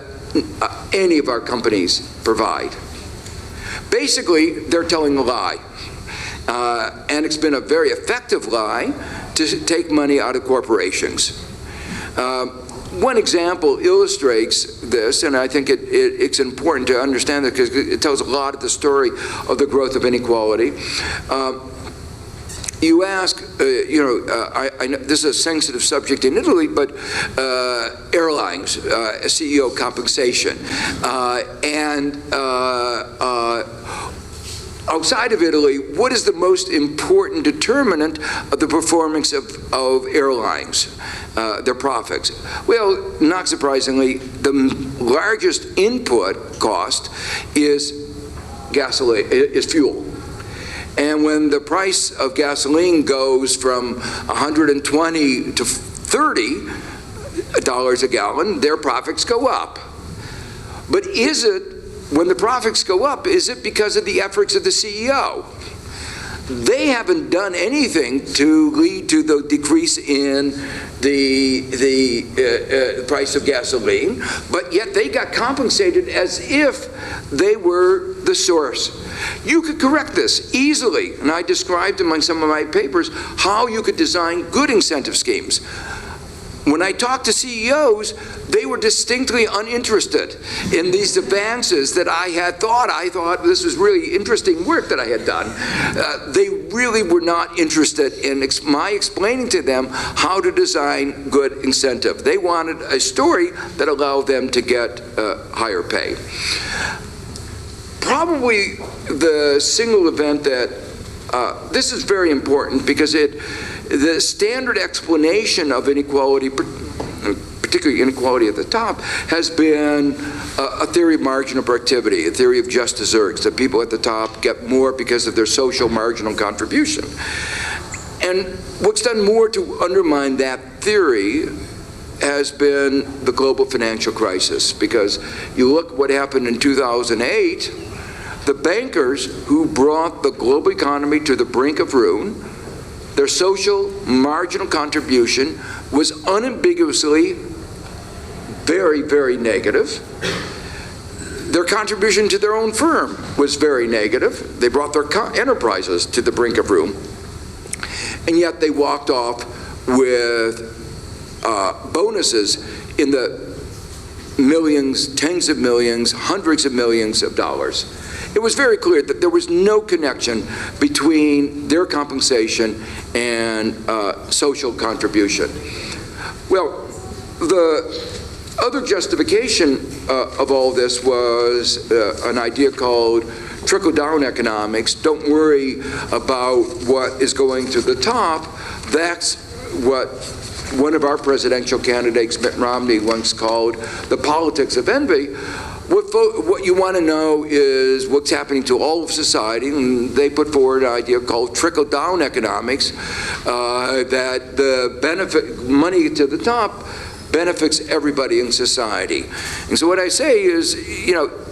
any of our companies provide. Basically, they're telling a lie. And it's been a very effective lie to take money out of corporations. One example illustrates this, and I think it's important to understand that because it tells a lot of the story of the growth of inequality. You ask, I know this is a sensitive subject in Italy, but airlines, CEO compensation, outside of Italy, what is the most important determinant of the performance of airlines, their profits? Well, not surprisingly, the largest input cost is gasoline, is fuel. And when the price of gasoline goes from $120 to $30 a gallon, their profits go up. But is it, when the profits go up, is it because of the efforts of the CEO? They haven't done anything to lead to the decrease in the price of gasoline, but yet they got compensated as if they were the source. You could correct this easily, and I described in some of my papers how you could design good incentive schemes. When I talked to CEOs, they were distinctly uninterested in these advances that I thought this was really interesting work that I had done. They really were not interested in my explaining to them how to design good incentive. They wanted a story that allowed them to get higher pay. Probably the single event that, this is very important because the standard explanation of inequality, particularly inequality at the top, has been a theory of marginal productivity, a theory of just desserts, that people at the top get more because of their social marginal contribution. And what's done more to undermine that theory has been the global financial crisis, because you look what happened in 2008, the bankers who brought the global economy to the brink of ruin, their social marginal contribution was unambiguously very, very negative. Their contribution to their own firm was very negative. They brought their enterprises to the brink of ruin. And yet they walked off with bonuses in the millions, tens of millions, hundreds of millions of dollars. It was very clear that there was no connection between their compensation and social contribution. Well, the other justification of all this was an idea called Trickle-Down Economics. Don't worry about what is going to the top. That's what one of our presidential candidates, Mitt Romney, once called the politics of envy. What you want to know is what's happening to all of society, and they put forward an idea called trickle-down economics, that the money to the top benefits everybody in society. And so what I say is,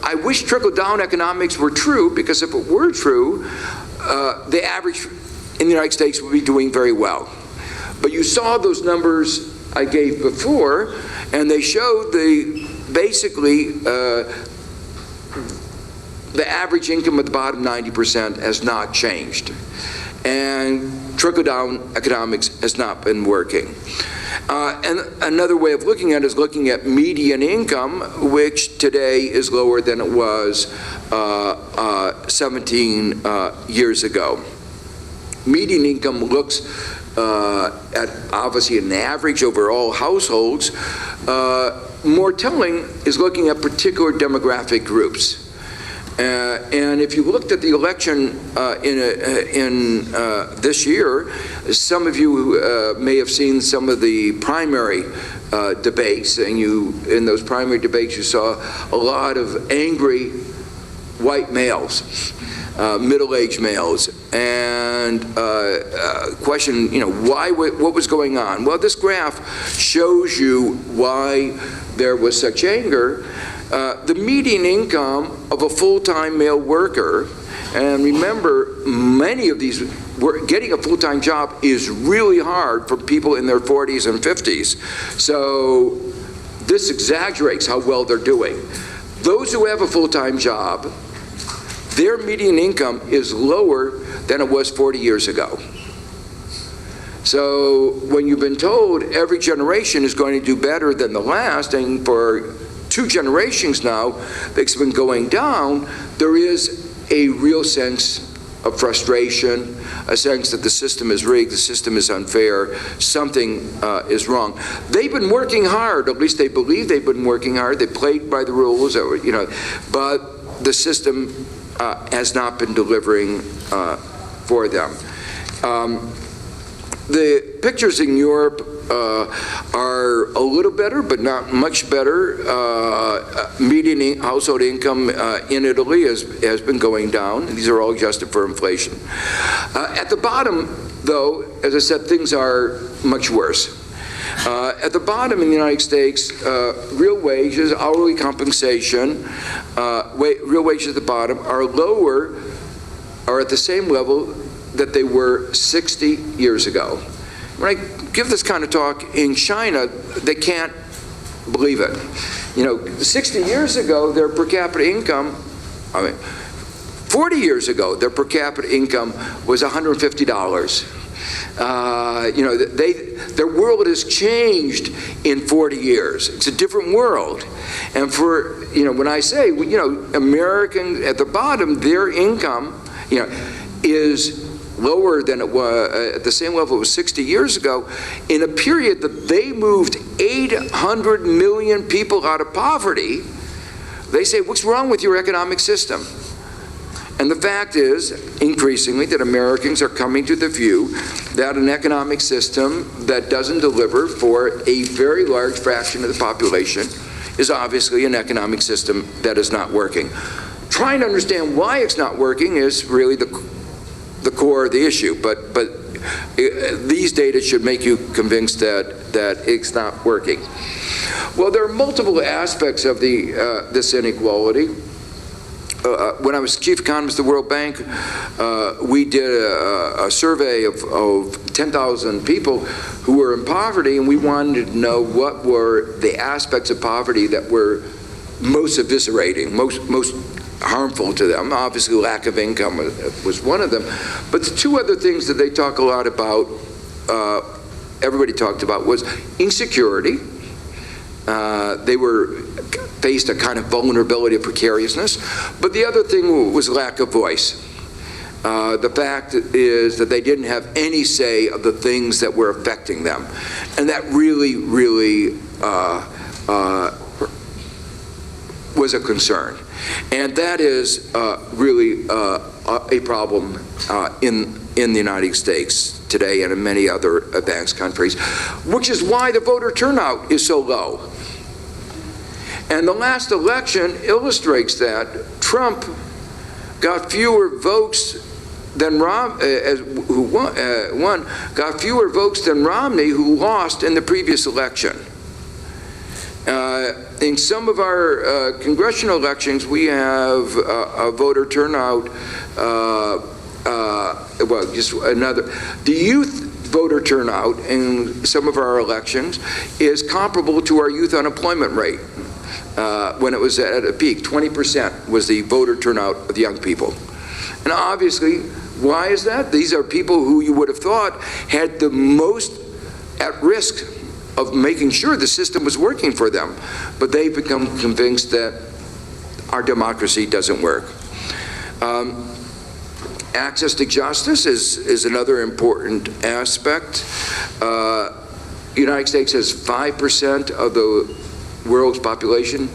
I wish trickle-down economics were true, because if it were true, the average in the United States would be doing very well. But you saw those numbers I gave before, and they showed basically the average income at the bottom 90% has not changed. And trickle-down economics has not been working. And another way of looking at it is looking at median income, which today is lower than it was 17 years ago. Median income looks at obviously an average over all households. More telling is looking at particular demographic groups. And if you looked at the election in this year, some of you may have seen some of the primary debates, and in those primary debates you saw a lot of angry white males, middle-aged males, and question, what was going on? Well, this graph shows you why there was such anger. The median income of a full-time male worker, and remember, many of these, getting a full-time job is really hard for people in their 40s and 50s. So this exaggerates how well they're doing. Those who have a full-time job, their median income is lower than it was 40 years ago. So when you've been told every generation is going to do better than the last, and for 2 generations now it's been going down, there is a real sense of frustration, a sense that the system is rigged, the system is unfair, something is wrong. They've been working hard, at least they believe they've been working hard, they played by the rules, but the system has not been delivering for them. The pictures in Europe are a little better, but not much better. Median household income in Italy has been going down. These are all adjusted for inflation. At the bottom, though, as I said, things are much worse. At the bottom in the United States, real wages, hourly compensation, real wages at the bottom are at the same level that they were 60 years ago. When I give this kind of talk in China, they can't believe it. 60 years ago, their per capita income, 40 years ago, their per capita income was $150. Their world has changed in 40 years. It's a different world. And for, when I say, Americans at the bottom, their income, is lower than it was at the same level it was 60 years ago, in a period that they moved 800 million people out of poverty. They say, what's wrong with your economic system? And the fact is, increasingly, that Americans are coming to the view that an economic system that doesn't deliver for a very large fraction of the population is obviously an economic system that is not working. Trying to understand why it's not working is really the core of the issue, but these data should make you convinced that it's not working. Well, there are multiple aspects of this inequality. When I was chief economist of the World Bank, we did a survey of 10,000 people who were in poverty, and we wanted to know what were the aspects of poverty that were most eviscerating, most harmful to them. Obviously, lack of income was one of them. But the two other things that they talk a lot about, everybody talked about, was insecurity. They faced a kind of vulnerability of precariousness. But the other thing was lack of voice. The fact is that they didn't have any say of the things that were affecting them. And that really, really was a concern. And that is really a problem in the United States today and in many other advanced countries, which is why the voter turnout is so low. And the last election illustrates that. Trump got fewer votes than who won, got fewer votes than Romney, who lost in the previous election. In some of our congressional elections, we have a voter turnout, the youth voter turnout in some of our elections is comparable to our youth unemployment rate. When it was at a peak, 20% was the voter turnout of the young people. And obviously, why is that? These are people who you would have thought had the most at risk of making sure the system was working for them. But they've become convinced that our democracy doesn't work. Access to justice is another important aspect. The United States has 5% of the world's population,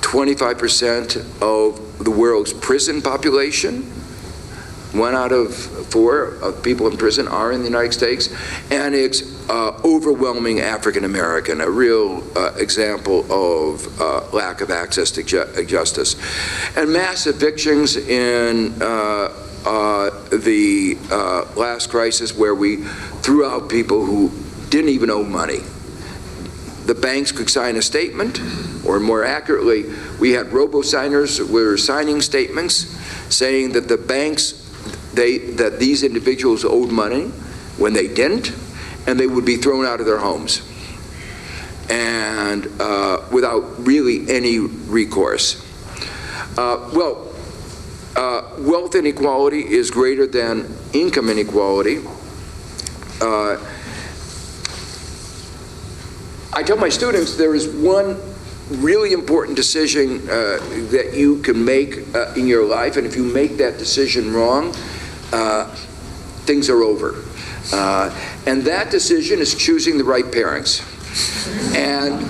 25% of the world's prison population. 1 out of 4 of people in prison are in the United States, and it's overwhelming African American, a real example of lack of access to justice. And mass evictions in the last crisis, where we threw out people who didn't even owe money. The banks could sign a statement, or more accurately, we had robo-signers who were signing statements saying that the banks, that these individuals owed money when they didn't, and they would be thrown out of their homes, and without really any recourse. Wealth inequality is greater than income inequality. I tell my students there is one really important decision that you can make in your life, and if you make that decision wrong, things are over. And that decision is choosing the right parents. And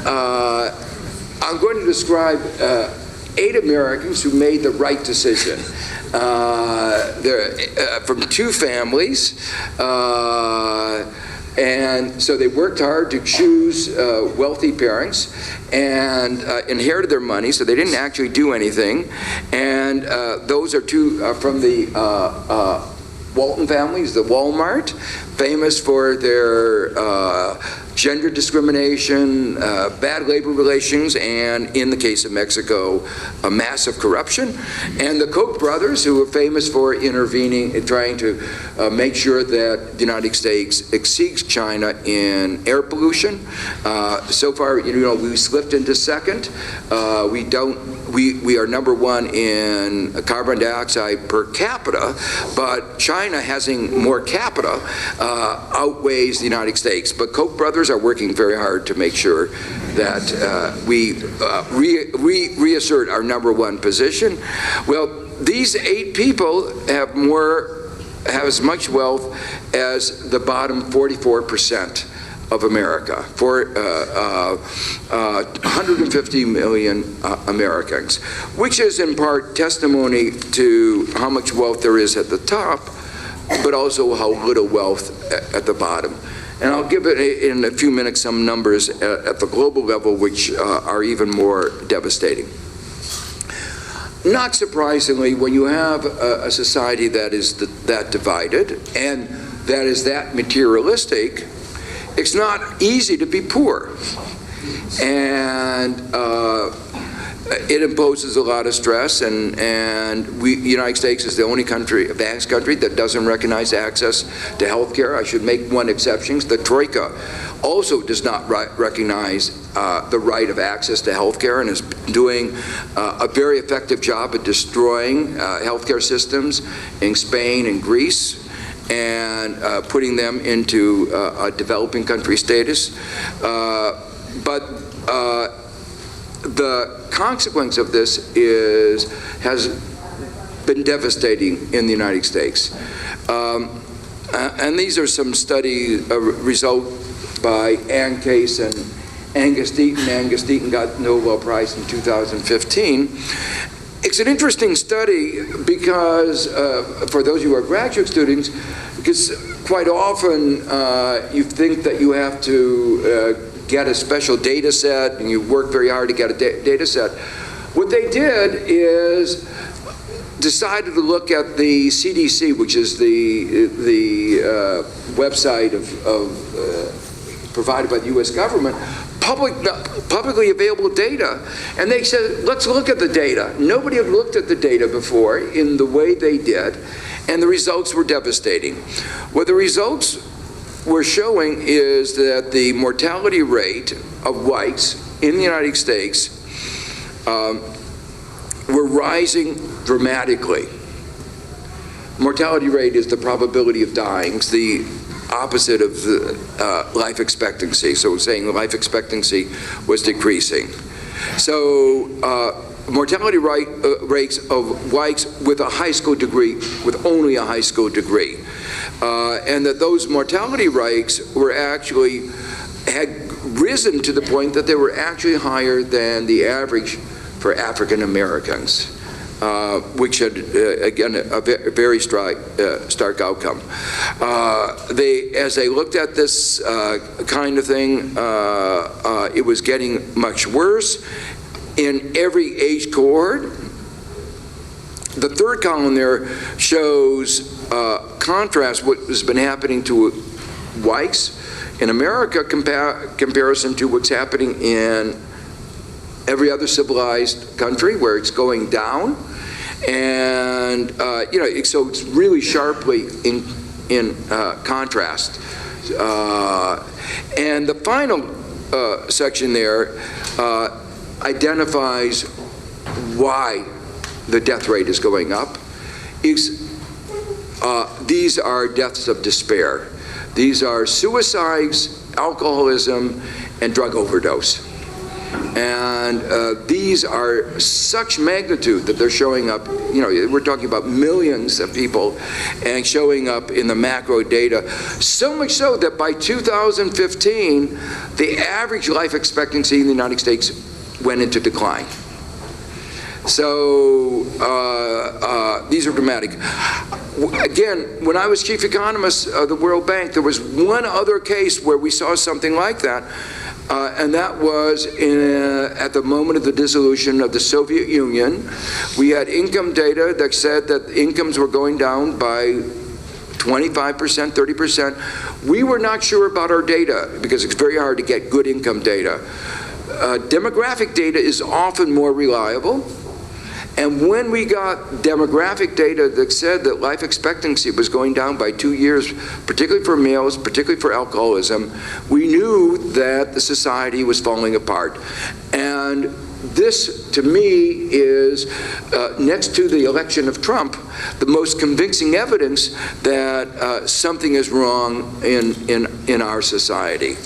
I'm going to describe 8 Americans who made the right decision. They're from 2 families. And so they worked hard to choose wealthy parents and inherited their money, so they didn't actually do anything. And those are 2 from the Walton families, the Walmart, famous for their gender discrimination, bad labor relations, and in the case of Mexico, a massive corruption. And the Koch brothers, who are famous for intervening and trying to make sure that the United States exceeds China in air pollution. So far, we slipped into second. We are number one in carbon dioxide per capita, but China having more capita outweighs the United States. But Koch brothers are working very hard to make sure that we reassert our number one position. Well, these 8 people have as much wealth as the bottom 44% of America, for 150 million Americans, which is in part testimony to how much wealth there is at the top, but also how little wealth at the bottom. And I'll give it in a few minutes some numbers at the global level, which are even more devastating. Not surprisingly, when you have a society that is that divided and that is that materialistic, it's not easy to be poor. And it imposes a lot of stress, and the United States is the only country, advanced country, that doesn't recognize access to health care. I should make one exception. The Troika also does not recognize the right of access to health care, and is doing a very effective job at destroying healthcare systems in Spain and Greece, and putting them into a developing country status. But the consequence of this has been devastating in the United States. And these are some study results by Ann Case and Angus Deaton. Angus Deaton got the Nobel Prize in 2015. It's an interesting study because, for those who are graduate students, because quite often you think that you have to get a special data set, and you work very hard to get a data set. What they did is decided to look at the CDC, which is the website provided by the U.S. government, publicly available data, and they said, let's look at the data. Nobody had looked at the data before in the way they did, and the results were devastating. What the results were showing is that the mortality rate of whites in the United States were rising dramatically. Mortality rate is the probability of dying. It's the opposite of the life expectancy. So saying life expectancy was decreasing. So mortality rates of whites with a high school degree, with only a high school degree. And that those mortality rates were actually, had risen to the point that they were actually higher than the average for African Americans, which had, again, a very stark outcome. As they looked at this kind of thing, it was getting much worse in every age cohort. The third column there shows contrast what has been happening to whites in America comparison to what's happening in every other civilized country, where it's going down. And so it's really sharply in contrast. And the final section there identifies why the death rate is going up. These are deaths of despair. These are suicides, alcoholism, and drug overdose. And these are such magnitude that they're showing up, we're talking about millions of people, and showing up in the macro data. So much so that by 2015, the average life expectancy in the United States went into decline. So these are dramatic. Again, when I was chief economist of the World Bank, there was one other case where we saw something like that. And that was at the moment of the dissolution of the Soviet Union. We had income data that said that incomes were going down by 25%, 30%, We were not sure about our data because it's very hard to get good income data. Demographic data is often more reliable. And when we got demographic data that said that life expectancy was going down by 2 years, particularly for males, particularly for alcoholism, we knew that the society was falling apart. And this, to me, is, next to the election of Trump, the most convincing evidence that something is wrong in our society.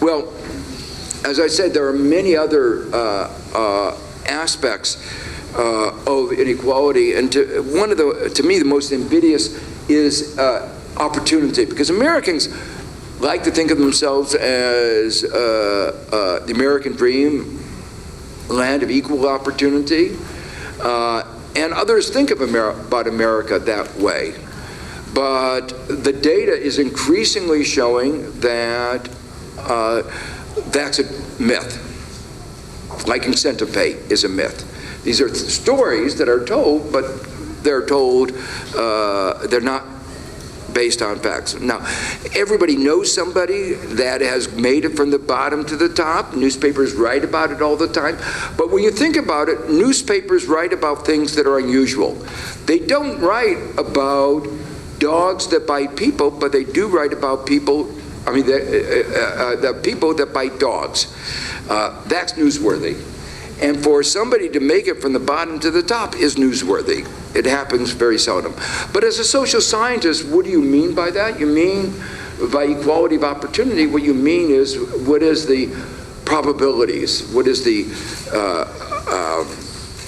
Well, as I said, there are many other aspects of inequality, and to me, the most invidious is opportunity, because Americans like to think of themselves as the American dream, land of equal opportunity, and others think of about America that way. But the data is increasingly showing that that's a myth. Like incentive pay is a myth. These are stories that are told, but they're told, they're not based on facts. Now, everybody knows somebody that has made it from the bottom to the top. Newspapers write about it all the time. But when you think about it, newspapers write about things that are unusual. They don't write about dogs that bite people, but they do write about people, the people that bite dogs. That's newsworthy. And for somebody to make it from the bottom to the top is newsworthy. It happens very seldom. But as a social scientist, what do you mean by that? You mean by equality of opportunity, what you mean is, what is the probabilities? What is the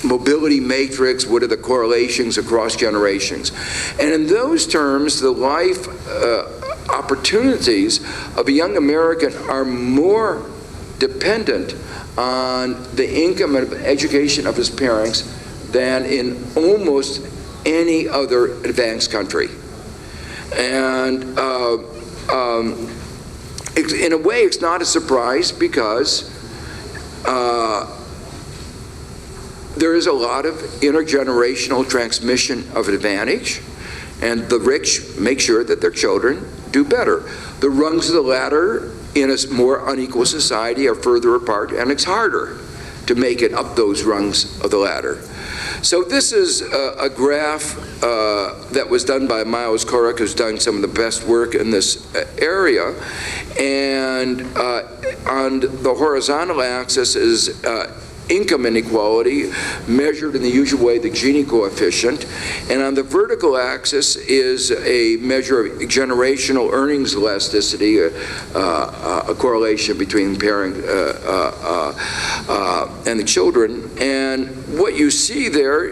mobility matrix? What are the correlations across generations? And in those terms, the life opportunities of a young American are more dependent on the income and education of his parents than in almost any other advanced country. And in a way, it's not a surprise because there is a lot of intergenerational transmission of advantage, and the rich make sure that their children do better. The rungs of the ladder in a more unequal society are further apart, and it's harder to make it up those rungs of the ladder. So this is a graph that was done by Miles Korek, who's done some of the best work in this area. And on the horizontal axis is income inequality, measured in the usual way, the Gini coefficient. And on the vertical axis is a measure of generational earnings elasticity, a correlation between parent and the children. And what you see there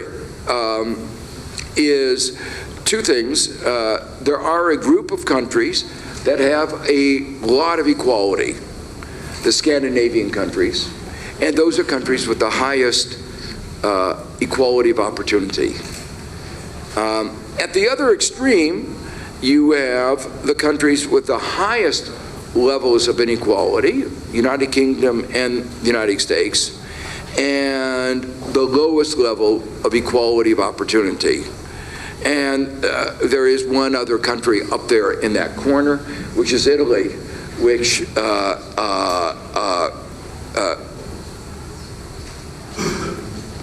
is two things. There are a group of countries that have a lot of equality, the Scandinavian countries. And those are countries with the highest equality of opportunity. At the other extreme, you have the countries with the highest levels of inequality, United Kingdom and the United States, and the lowest level of equality of opportunity. And there is one other country up there in that corner, which is Italy, which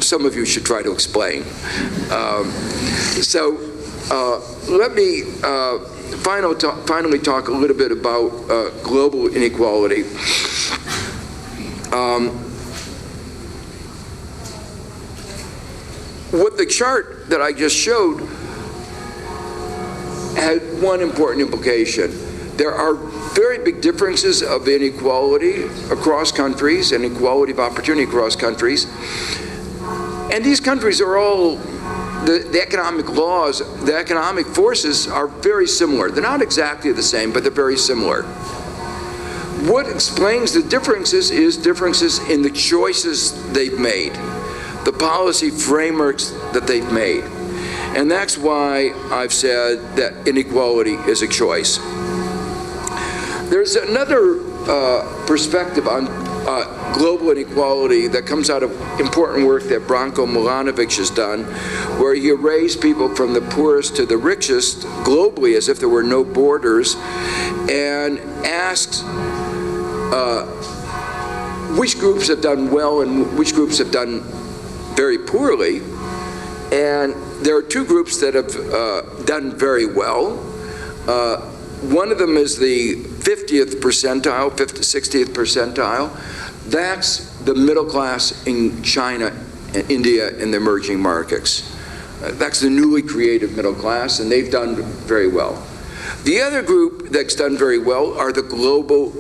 some of you should try to explain. Let me finally talk a little bit about global inequality. What the chart that I just showed had one important implication. There are very big differences of inequality across countries and equality of opportunity across countries. And these countries are all, the economic laws, the economic forces are very similar. They're not exactly the same, but they're very similar. What explains the differences is differences in the choices they've made, the policy frameworks that they've made. And that's why I've said that inequality is a choice. There's another perspective on global inequality that comes out of important work that Branko Milanovic has done, where he raised people from the poorest to the richest globally as if there were no borders, and asks which groups have done well and which groups have done very poorly. And there are two groups that have done very well. One of them is the 50th percentile, 60th percentile. That's the middle class in China and India and the emerging markets. That's the newly created middle class, and they've done very well. The other group that's done very well are the global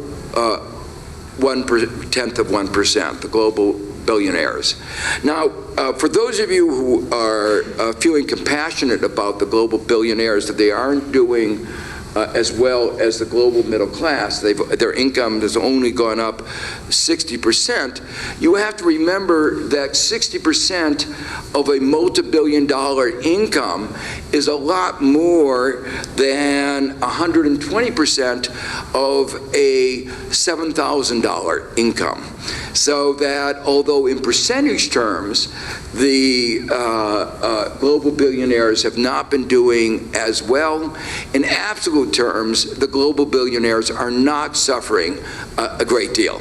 1/10 of 1%, the global billionaires. Now, for those of you who are feeling compassionate about the global billionaires, that they aren't doing as well as the global middle class, their income has only gone up 60%, you have to remember that 60% of a multi-billion-dollar income is a lot more than 120% of a $7,000 income. So that although in percentage terms, the global billionaires have not been doing as well, in absolute terms, the global billionaires are not suffering a great deal.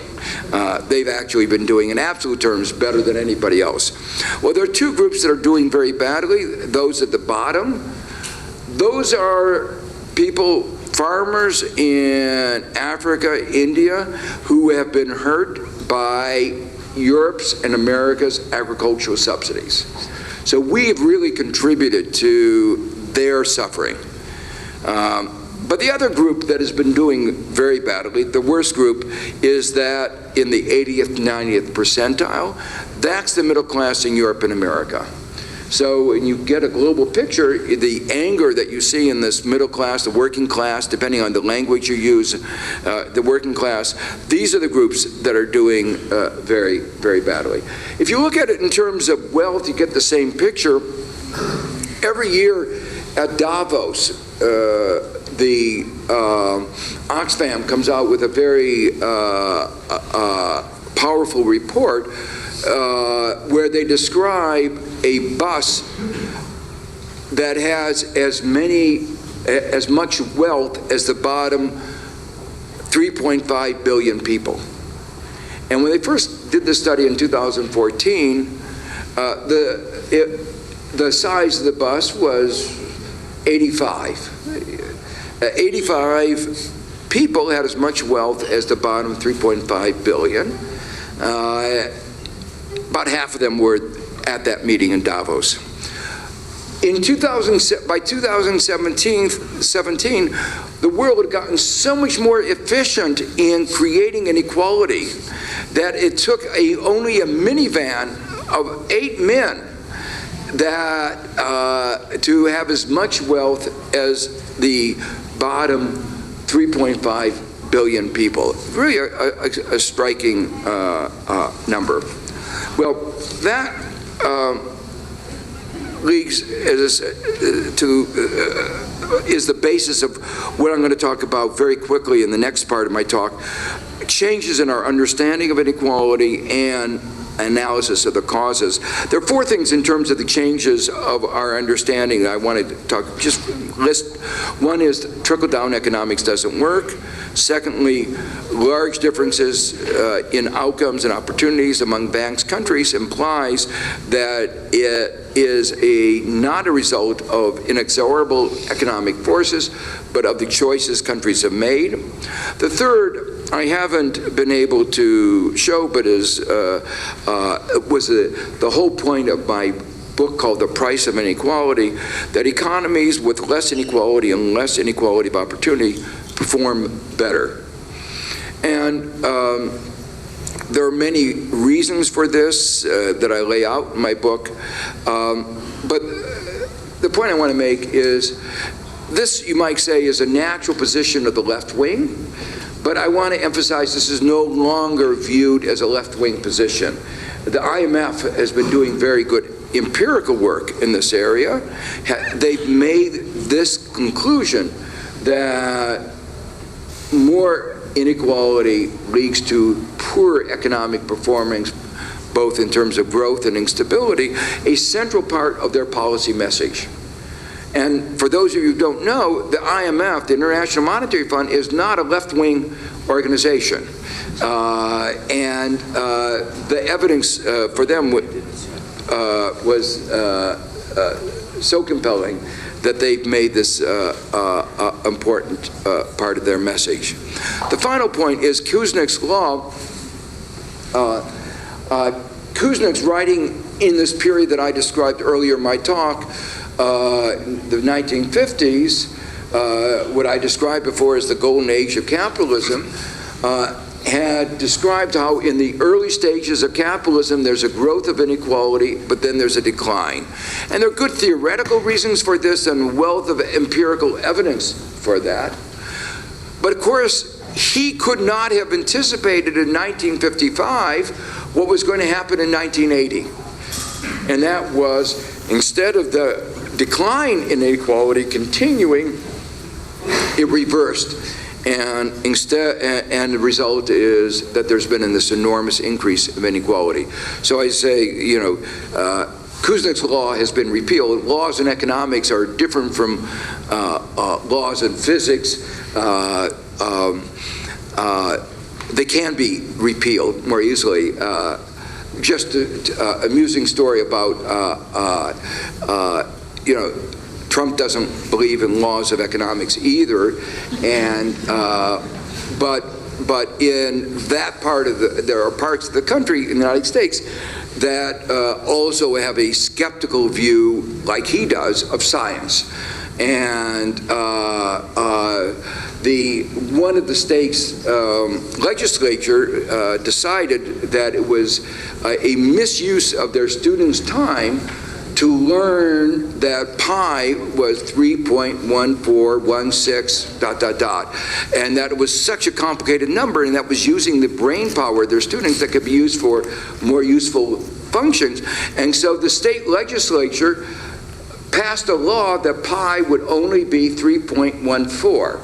They've actually been doing, in absolute terms, better than anybody else. Well, there are two groups that are doing very badly. Those at the bottom, those are people, farmers in Africa, India, who have been hurt by Europe's and America's agricultural subsidies. So we have really contributed to their suffering. But the other group that has been doing very badly, the worst group, is that in the 80th, 90th percentile. That's the middle class in Europe and America. So when you get a global picture, the anger that you see in this middle class, the working class, depending on the language you use, the working class, these are the groups that are doing very, very badly. If you look at it in terms of wealth, you get the same picture. Every year at Davos, the Oxfam comes out with a very powerful report where they describe a bus that has as much wealth as the bottom 3.5 billion people. And when they first did this study in 2014, the size of the bus was 85. 85 people had as much wealth as the bottom 3.5 billion. About half of them were at that meeting in Davos. By 2017, the world had gotten so much more efficient in creating inequality that it took only a minivan of 8 men to have as much wealth as the bottom 3.5 billion people. Really a striking number. Well, that leads is the basis of what I'm going to talk about very quickly in the next part of my talk, changes in our understanding of inequality and analysis of the causes. There are 4 things in terms of the changes of our understanding that I wanted to just list. One is trickle-down economics doesn't work. Secondly, large differences in outcomes and opportunities among banks' countries implies that it is not a result of inexorable economic forces, but of the choices countries have made. The third, I haven't been able to show, but was the whole point of my book called The Price of Inequality, that economies with less inequality and less inequality of opportunity perform better. And there are many reasons for this that I lay out in my book. But the point I want to make is this, you might say, is a natural position of the left wing. But I want to emphasize this is no longer viewed as a left-wing position. The IMF has been doing very good empirical work in this area. They've made this conclusion that more inequality leads to poor economic performance, both in terms of growth and instability, a central part of their policy message. And for those of you who don't know, the IMF, the International Monetary Fund, is not a left-wing organization. And the evidence for them was so compelling that they've made this important part of their message. The final point is Kuznick's law. Kuznick's writing in this period that I described earlier in my talk, the 1950s, what I described before as the golden age of capitalism, had described how in the early stages of capitalism there's a growth of inequality, but then there's a decline. And there are good theoretical reasons for this and a wealth of empirical evidence for that. But of course, he could not have anticipated in 1955 what was going to happen in 1980. And that was, instead of the decline in inequality continuing, it reversed. And the result is that there's been this enormous increase of inequality. So I say, Kuznick's law has been repealed. Laws in economics are different from laws in physics. They can be repealed more easily. Just an amusing story about, Trump doesn't believe in laws of economics either, and but in that part of there are parts of the country in the United States that also have a skeptical view, like he does, of science. And one of the state's legislature decided that it was a misuse of their students' time to learn that pi was 3.1416 ... and that it was such a complicated number, and that was using the brain power of their students that could be used for more useful functions. And so the state legislature passed a law that pi would only be 3.14.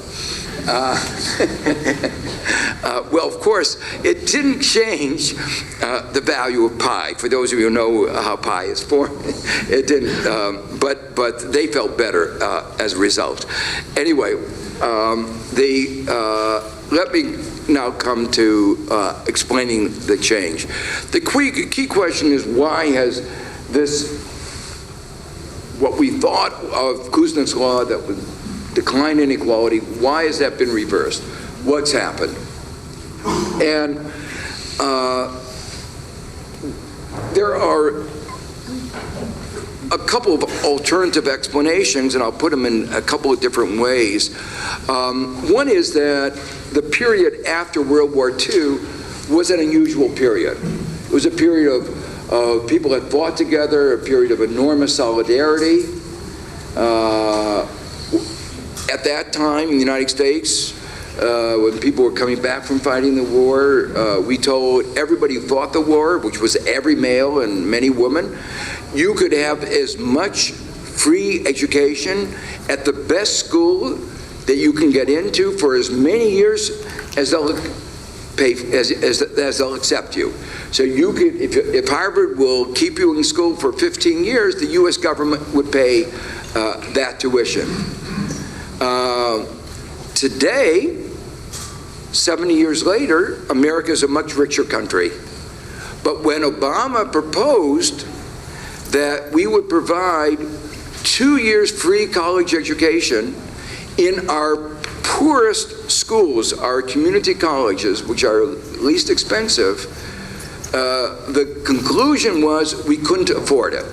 Well, of course, it didn't change the value of pi. For those of you who know how pi is formed, it didn't. But they felt better as a result. Anyway, let me now come to explaining the change. The key question is, why has this, what we thought of Kuznick's law that would decline inequality, why has that been reversed? What's happened? And there are a couple of alternative explanations, and I'll put them in a couple of different ways. One is that the period after World War II was an unusual period. It was a period of people that fought together, a period of enormous solidarity. At that time in the United States, when people were coming back from fighting the war, we told everybody who fought the war, which was every male and many women, you could have as much free education at the best school that you can get into for as many years as they'll pay, as they'll accept you. So you could, if Harvard will keep you in school for 15 years, the U.S. government would pay that tuition. Today, 70 years later, America is a much richer country. But when Obama proposed that we would provide 2 years free college education in our poorest schools, our community colleges, which are least expensive, the conclusion was we couldn't afford it.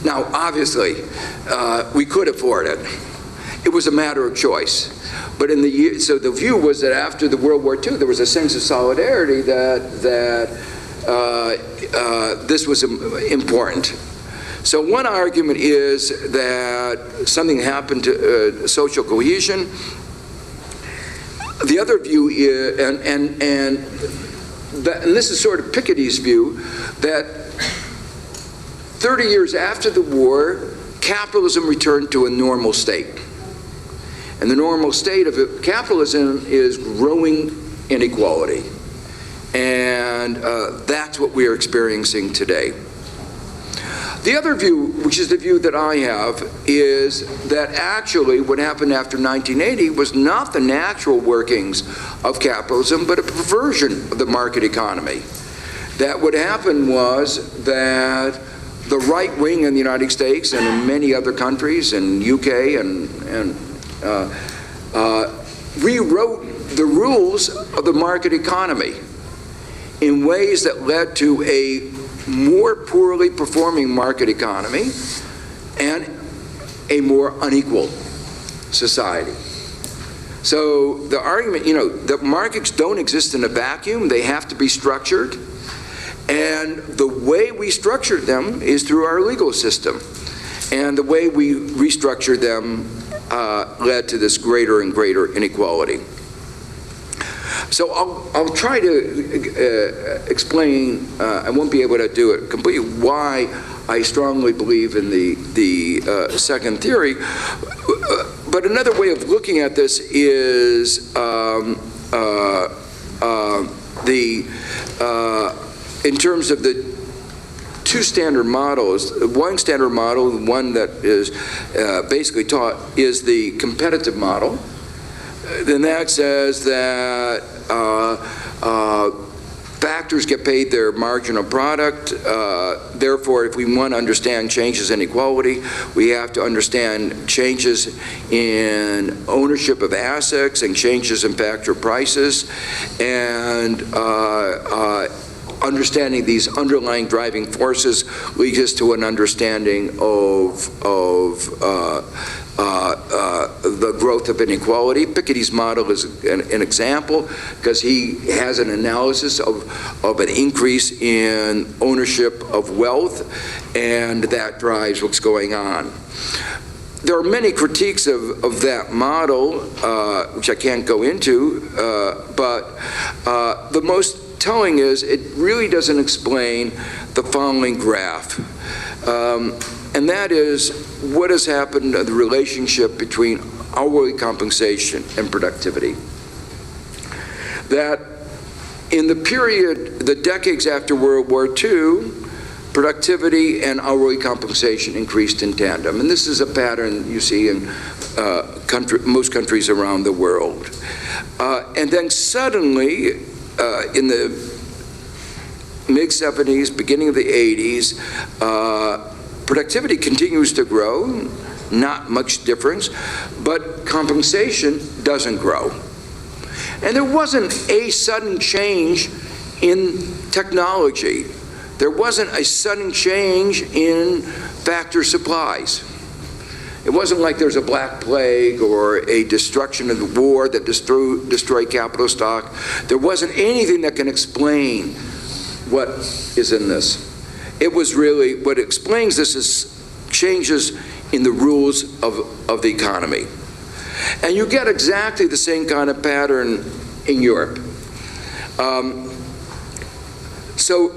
Now, obviously, we could afford it. It was a matter of choice. But so the view was that after the World War II, there was a sense of solidarity that this was important. So one argument is that something happened to social cohesion. The other view is, and this is sort of Piketty's view, that 30 years after the war, capitalism returned to a normal state. And the normal state of capitalism is growing inequality. And that's what we are experiencing today. The other view, which is the view that I have, is that actually what happened after 1980 was not the natural workings of capitalism, but a perversion of the market economy. That what happened was that the right wing in the United States and in many other countries, in UK rewrote the rules of the market economy in ways that led to a more poorly performing market economy and a more unequal society. So the argument, the markets don't exist in a vacuum, they have to be structured. And the way we structured them is through our legal system. And the way we restructured them led to this greater and greater inequality. So I'll try to explain, I won't be able to do it completely, why I strongly believe in the second theory. But another way of looking at this is in terms of the two standard models. One standard model, the one that is basically taught, is the competitive model. Then that says that factors get paid their marginal product. Therefore, if we want to understand changes in inequality, we have to understand changes in ownership of assets and changes in factor prices. And understanding these underlying driving forces leads us to an understanding of the growth of inequality. Piketty's model is an example because he has an analysis of an increase in ownership of wealth, and that drives what's going on. There are many critiques of that model, which I can't go into, but the most telling is it really doesn't explain the following graph. And that is what has happened to the relationship between hourly compensation and productivity. That in the period, the decades after World War II, productivity and hourly compensation increased in tandem. And this is a pattern you see in most countries around the world. And then suddenly, in the mid-70s, beginning of the 80s, productivity continues to grow, not much difference, but compensation doesn't grow. And there wasn't a sudden change in technology. There wasn't a sudden change in factor supplies. It wasn't like there's a black plague or a destruction of the war that destroyed capital stock. There wasn't anything that can explain what is in this. It was really, what explains this is changes in the rules of the economy. And you get exactly the same kind of pattern in Europe. So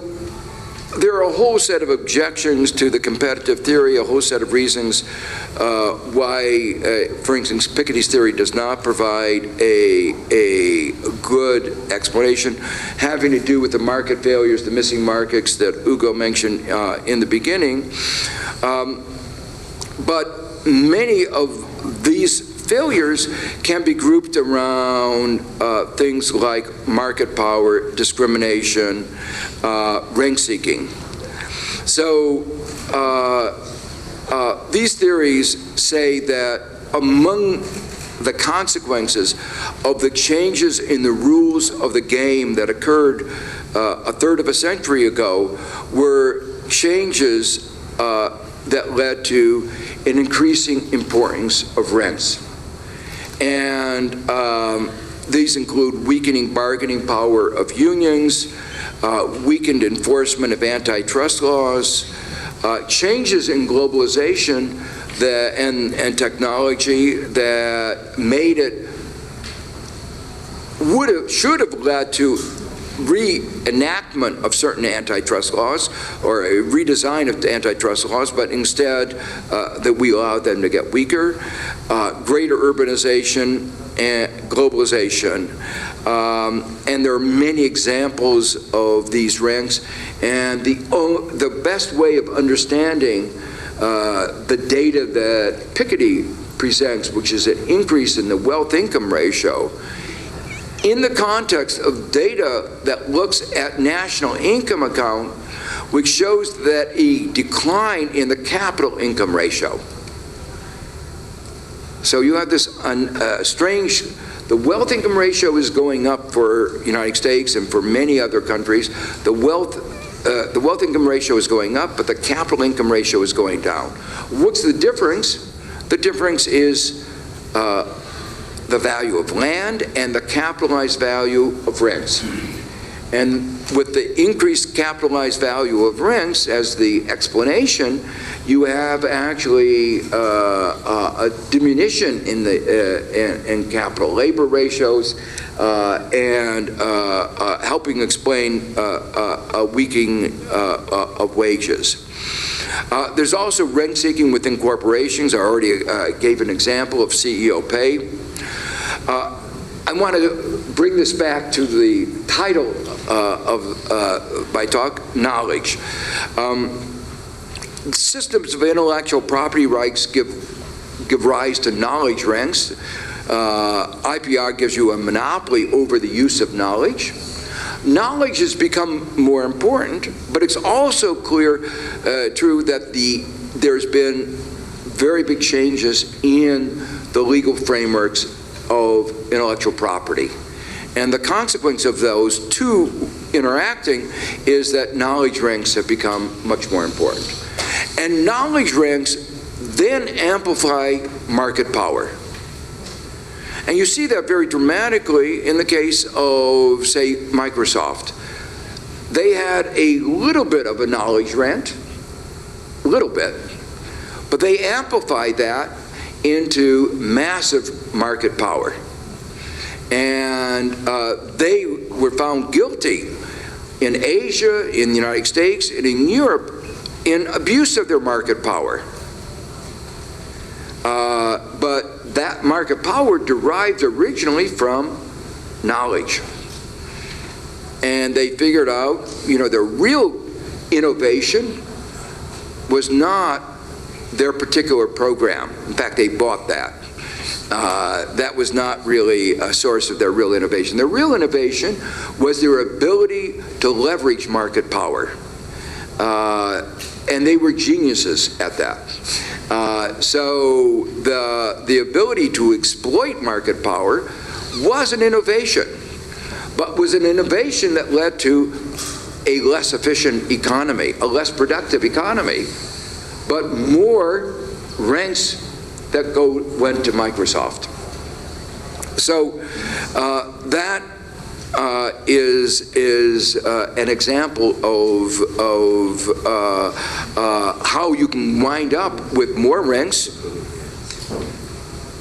there are a whole set of objections to the competitive theory, a whole set of reasons why, for instance, Piketty's theory does not provide a good explanation, having to do with the market failures, the missing markets that Ugo mentioned in the beginning. But many of these failures can be grouped around things like market power, discrimination, rank seeking. So these theories say that among the consequences of the changes in the rules of the game that occurred a third of a century ago were changes that led to an increasing importance of rents. And these include weakening bargaining power of unions, weakened enforcement of antitrust laws, changes in globalization and technology that made it, should have led to reenactment of certain antitrust laws or a redesign of the antitrust laws, but instead that we allow them to get weaker, greater urbanization and globalization. And there are many examples of these ranks, and the best way of understanding the data that Piketty presents, which is an increase in the wealth-income ratio, in the context of data that looks at national income account, which shows that a decline in the capital income ratio. So you have this strange, the wealth income ratio is going up for the United States and for many other countries. The wealth income ratio is going up, but the capital income ratio is going down. What's the difference? The difference is the value of land and the capitalized value of rents. And with the increased capitalized value of rents as the explanation, you have actually a diminution in the in capital labor ratios and helping explain a weakening of wages. There's also rent seeking within corporations. I already gave an example of CEO pay. I want to bring this back to the title of my talk, knowledge. Systems of intellectual property rights give rise to knowledge rents. IPR gives you a monopoly over the use of knowledge. Knowledge has become more important, but it's also true that there's been very big changes in the legal frameworks of intellectual property. And the consequence of those two interacting is that knowledge ranks have become much more important. And knowledge ranks then amplify market power. And you see that very dramatically in the case of, say, Microsoft. They had a little bit of a knowledge rent, a little bit, but they amplified that into massive market power. And they were found guilty in Asia, in the United States, and in Europe in abuse of their market power. But that market power derived originally from knowledge. And they figured out, the real innovation was not their particular program. In fact, they bought that. That was not really a source of their real innovation. Their real innovation was their ability to leverage market power. And they were geniuses at that. So the ability to exploit market power was an innovation, but was an innovation that led to a less efficient economy, a less productive economy, but more rents that went to Microsoft. So that is an example of how you can wind up with more rents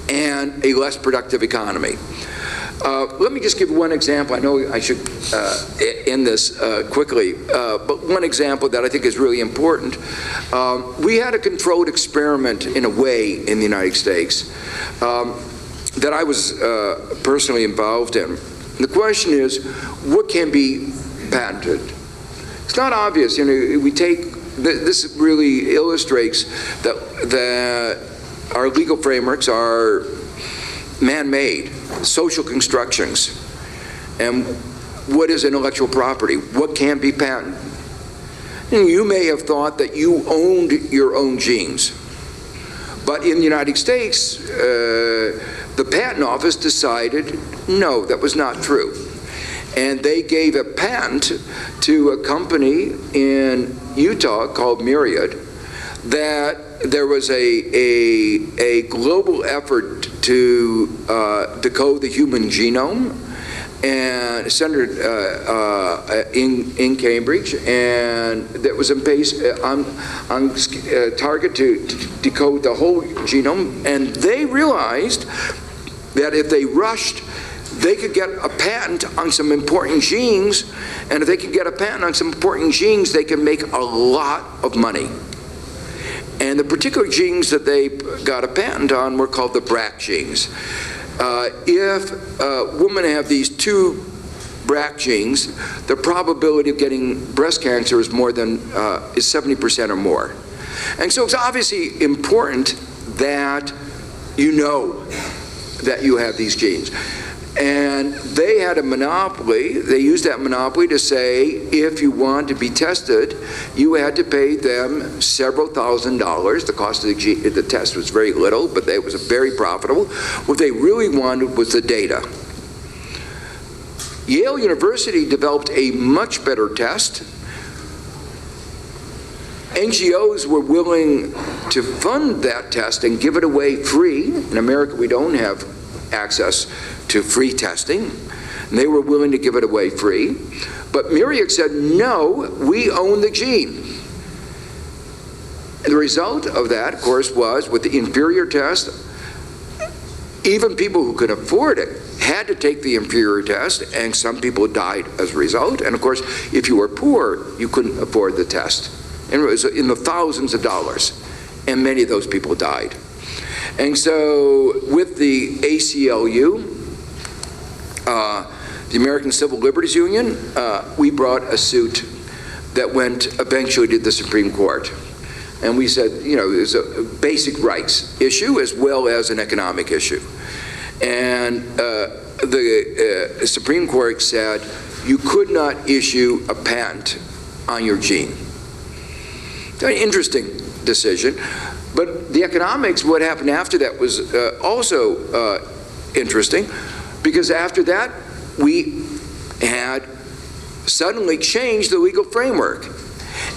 and a less productive economy. Let me just give one example. I know I should end this quickly, but one example that I think is really important. We had a controlled experiment in a way in the United States that I was personally involved in. And the question is, what can be patented? It's not obvious. We take, this really illustrates that our legal frameworks are man-made, social constructions. And what is intellectual property? What can be patented? And you may have thought that you owned your own genes. But in the United States, the patent office decided, no, that was not true. And they gave a patent to a company in Utah called Myriad that there was a global effort to decode the human genome, and centered in Cambridge, and that was on target to decode the whole genome. And they realized that if they rushed they could get a patent on some important genes, and if they could get a patent on some important genes, they could make a lot of money. And the particular genes that they got a patent on were called the Brat genes. If women have these two Brat genes, the probability of getting breast cancer is more than is 70% or more. And so it's obviously important that you know that you have these genes. And they had a monopoly. They used that monopoly to say if you want to be tested, you had to pay them several $1,000s. The cost of the test was very little, but it was very profitable. What they really wanted was the data. Yale University developed a much better test. NGOs were willing to fund that test and give it away free. In America, we don't have access to free testing. And they were willing to give it away free. But Myriad said, no, we own the gene. And the result of that, of course, was with the inferior test, even people who could afford it had to take the inferior test, and some people died as a result. And of course, if you were poor, you couldn't afford the test. And it was in the thousands of dollars, and many of those people died. And so with the ACLU, the American Civil Liberties Union, we brought a suit that went eventually to the Supreme Court. And we said, you know, there's a basic rights issue as well as an economic issue. And the Supreme Court said you could not issue a patent on your gene. Very interesting decision. But the economics, what happened after that was also interesting, because after that, we had suddenly changed the legal framework.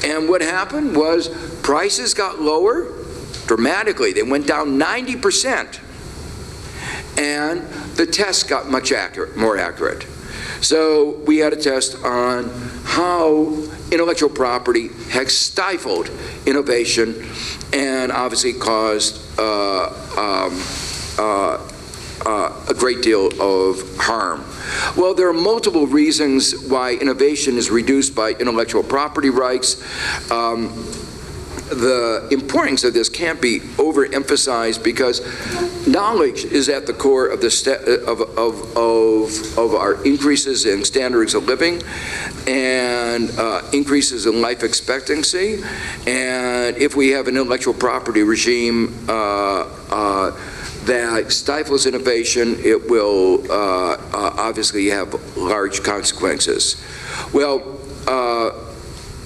And what happened was prices got lower dramatically. They went down 90%. And the tests got much more accurate. So we had a test on how intellectual property has stifled innovation and obviously caused a great deal of harm. Well, there are multiple reasons why innovation is reduced by intellectual property rights. The importance of this can't be overemphasized because knowledge is at the core of of our increases in standards of living and increases in life expectancy. And if we have an intellectual property regime that stifles innovation, it will obviously have large consequences. Well,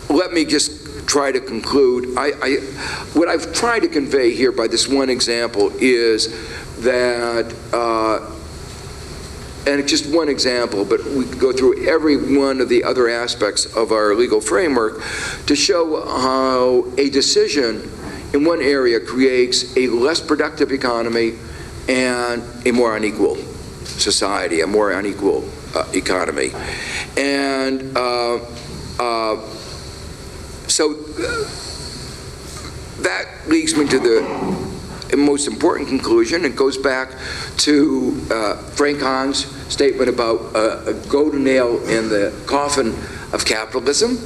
let me just try to conclude. What I've tried to convey here by this one example is that, and it's just one example, but we could go through every one of the other aspects of our legal framework to show how a decision in one area creates a less productive economy and a more unequal society, a more unequal economy. And so that leads me to the most important conclusion. It goes back to Frank Hahn's statement about a golden nail in the coffin of capitalism.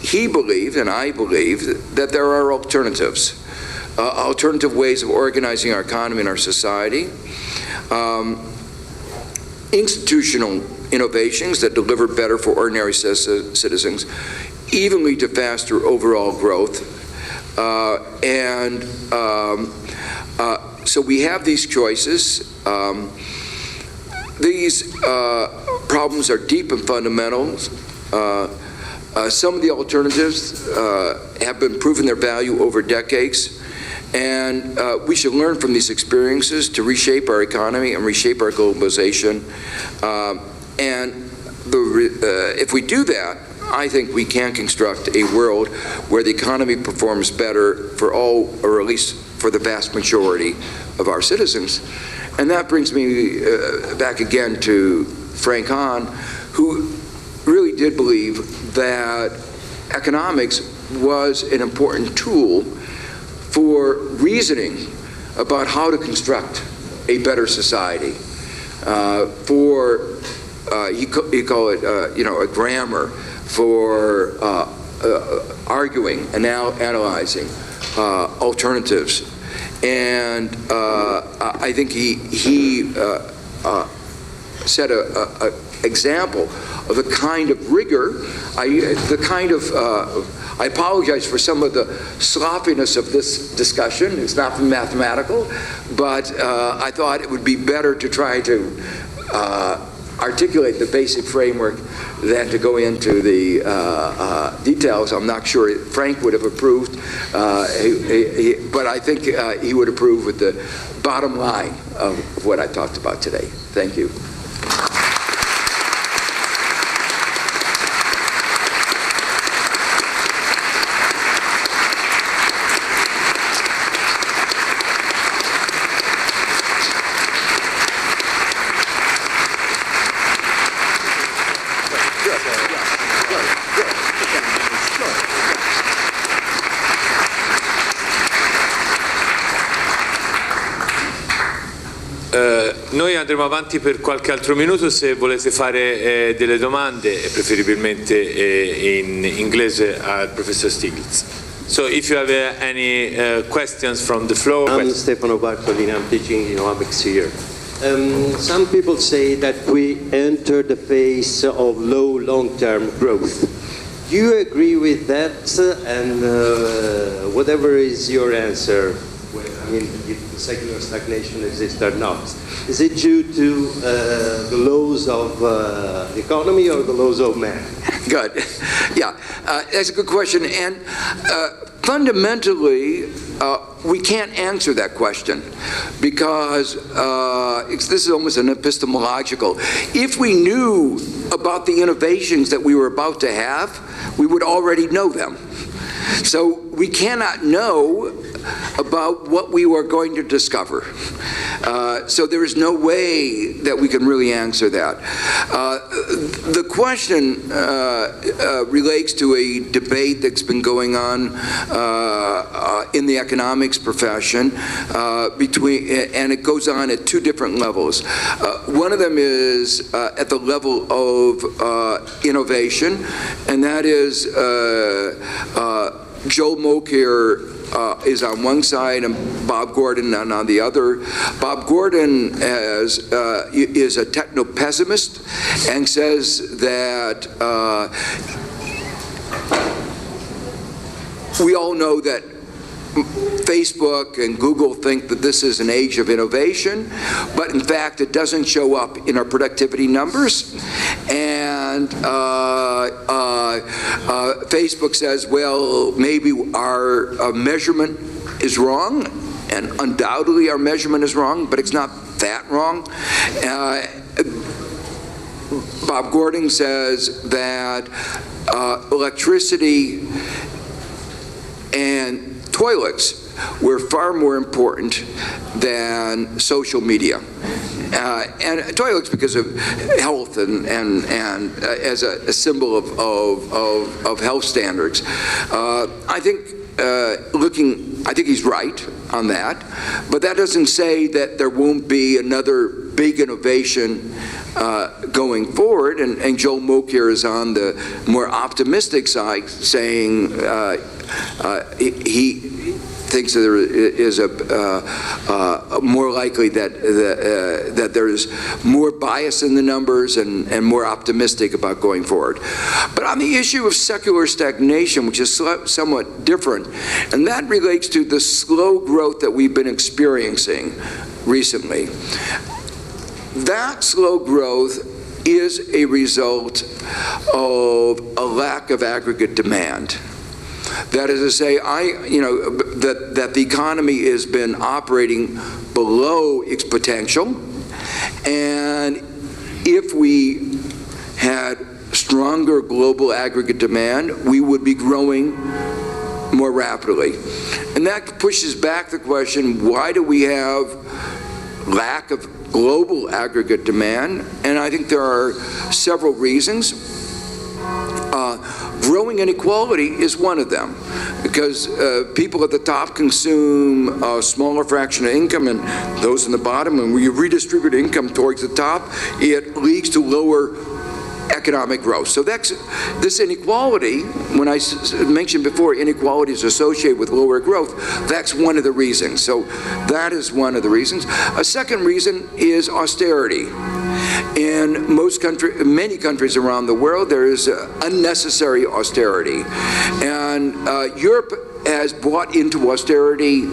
He believed, and I believe, that there are alternatives. Alternative ways of organizing our economy and our society. Institutional innovations that deliver better for ordinary citizens, even lead to faster overall growth. So we have these choices. These problems are deep and fundamental. Some of the alternatives have been proven their value over decades. And we should learn from these experiences to reshape our economy and reshape our globalization. If we do that, I think we can construct a world where the economy performs better for all, or at least for the vast majority of our citizens. And that brings me back again to Frank Hahn, who really did believe that economics was an important tool for reasoning about how to construct a better society. he call it a grammar for arguing and analyzing alternatives, and I think he set an example of the kind of rigor, I apologize for some of the sloppiness of this discussion. It's not mathematical, but I thought it would be better to try to articulate the basic framework than to go into the details. I'm not sure Frank would have approved, but I think he would approve with the bottom line of what I talked about today. Thank you. Noi andremo avanti per qualche altro minuto se volete fare delle domande, preferibilmente in inglese al professor Stiglitz. So if you have any questions from the floor. I'm Stefano Bartolini, I'm teaching economics here. Some people say that we enter the phase of low long-term growth. Do you agree with that? And whatever is your answer, I mean, if the secular stagnation exists or not, is it due to the laws of the economy or the laws of man? Good. Yeah, that's a good question. And fundamentally, we can't answer that question because this is almost an epistemological. If we knew about the innovations that we were about to have, we would already know them. So we cannot know about what we were going to discover. So there is no way that we can really answer that. The question relates to a debate that's been going on in the economics profession and it goes on at two different levels. One of them is at the level of innovation, and that is Joel Mokyr is on one side and Bob Gordon on the other. Bob Gordon is a techno-pessimist and says that we all know that Facebook and Google think that this is an age of innovation, but in fact it doesn't show up in our productivity numbers. And Facebook says, well, maybe our measurement is wrong, and undoubtedly our measurement is wrong, but it's not that wrong. Bob Gordon says that electricity and toilets were far more important than social media. And toilets because of health and as a symbol of health standards. I think I think he's right on that, but that doesn't say that there won't be another big innovation going forward, and Joel Mokyr is on the more optimistic side, saying he thinks that there is more likely that there is more bias in the numbers and more optimistic about going forward. But on the issue of secular stagnation, which is somewhat different, and that relates to the slow growth that we've been experiencing recently. That slow growth is a result of a lack of aggregate demand. That is to say, that the economy has been operating below its potential, and if we had stronger global aggregate demand, we would be growing more rapidly. And that pushes back the question, why do we have lack of global aggregate demand? And I think there are several reasons. Growing inequality is one of them. because people at the top consume a smaller fraction of income and those in the bottom, and when you redistribute income towards the top, it leads to lower economic growth. So that's this inequality. When I mentioned before inequality is associated with lower growth, that's one of the reasons. So that is one of the reasons. A second reason is austerity. In many countries around the world, there is unnecessary austerity. And Europe has bought into austerity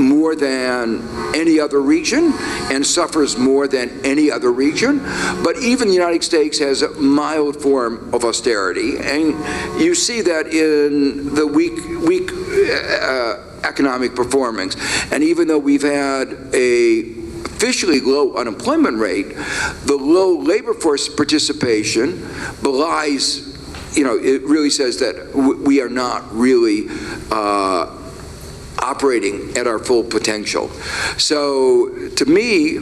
more than any other region and suffers more than any other region. But even the United States has a mild form of austerity. And you see that in the weak economic performance. And even though we've had a officially low unemployment rate, the low labor force participation belies, it really says that we are not really operating at our full potential. So to me,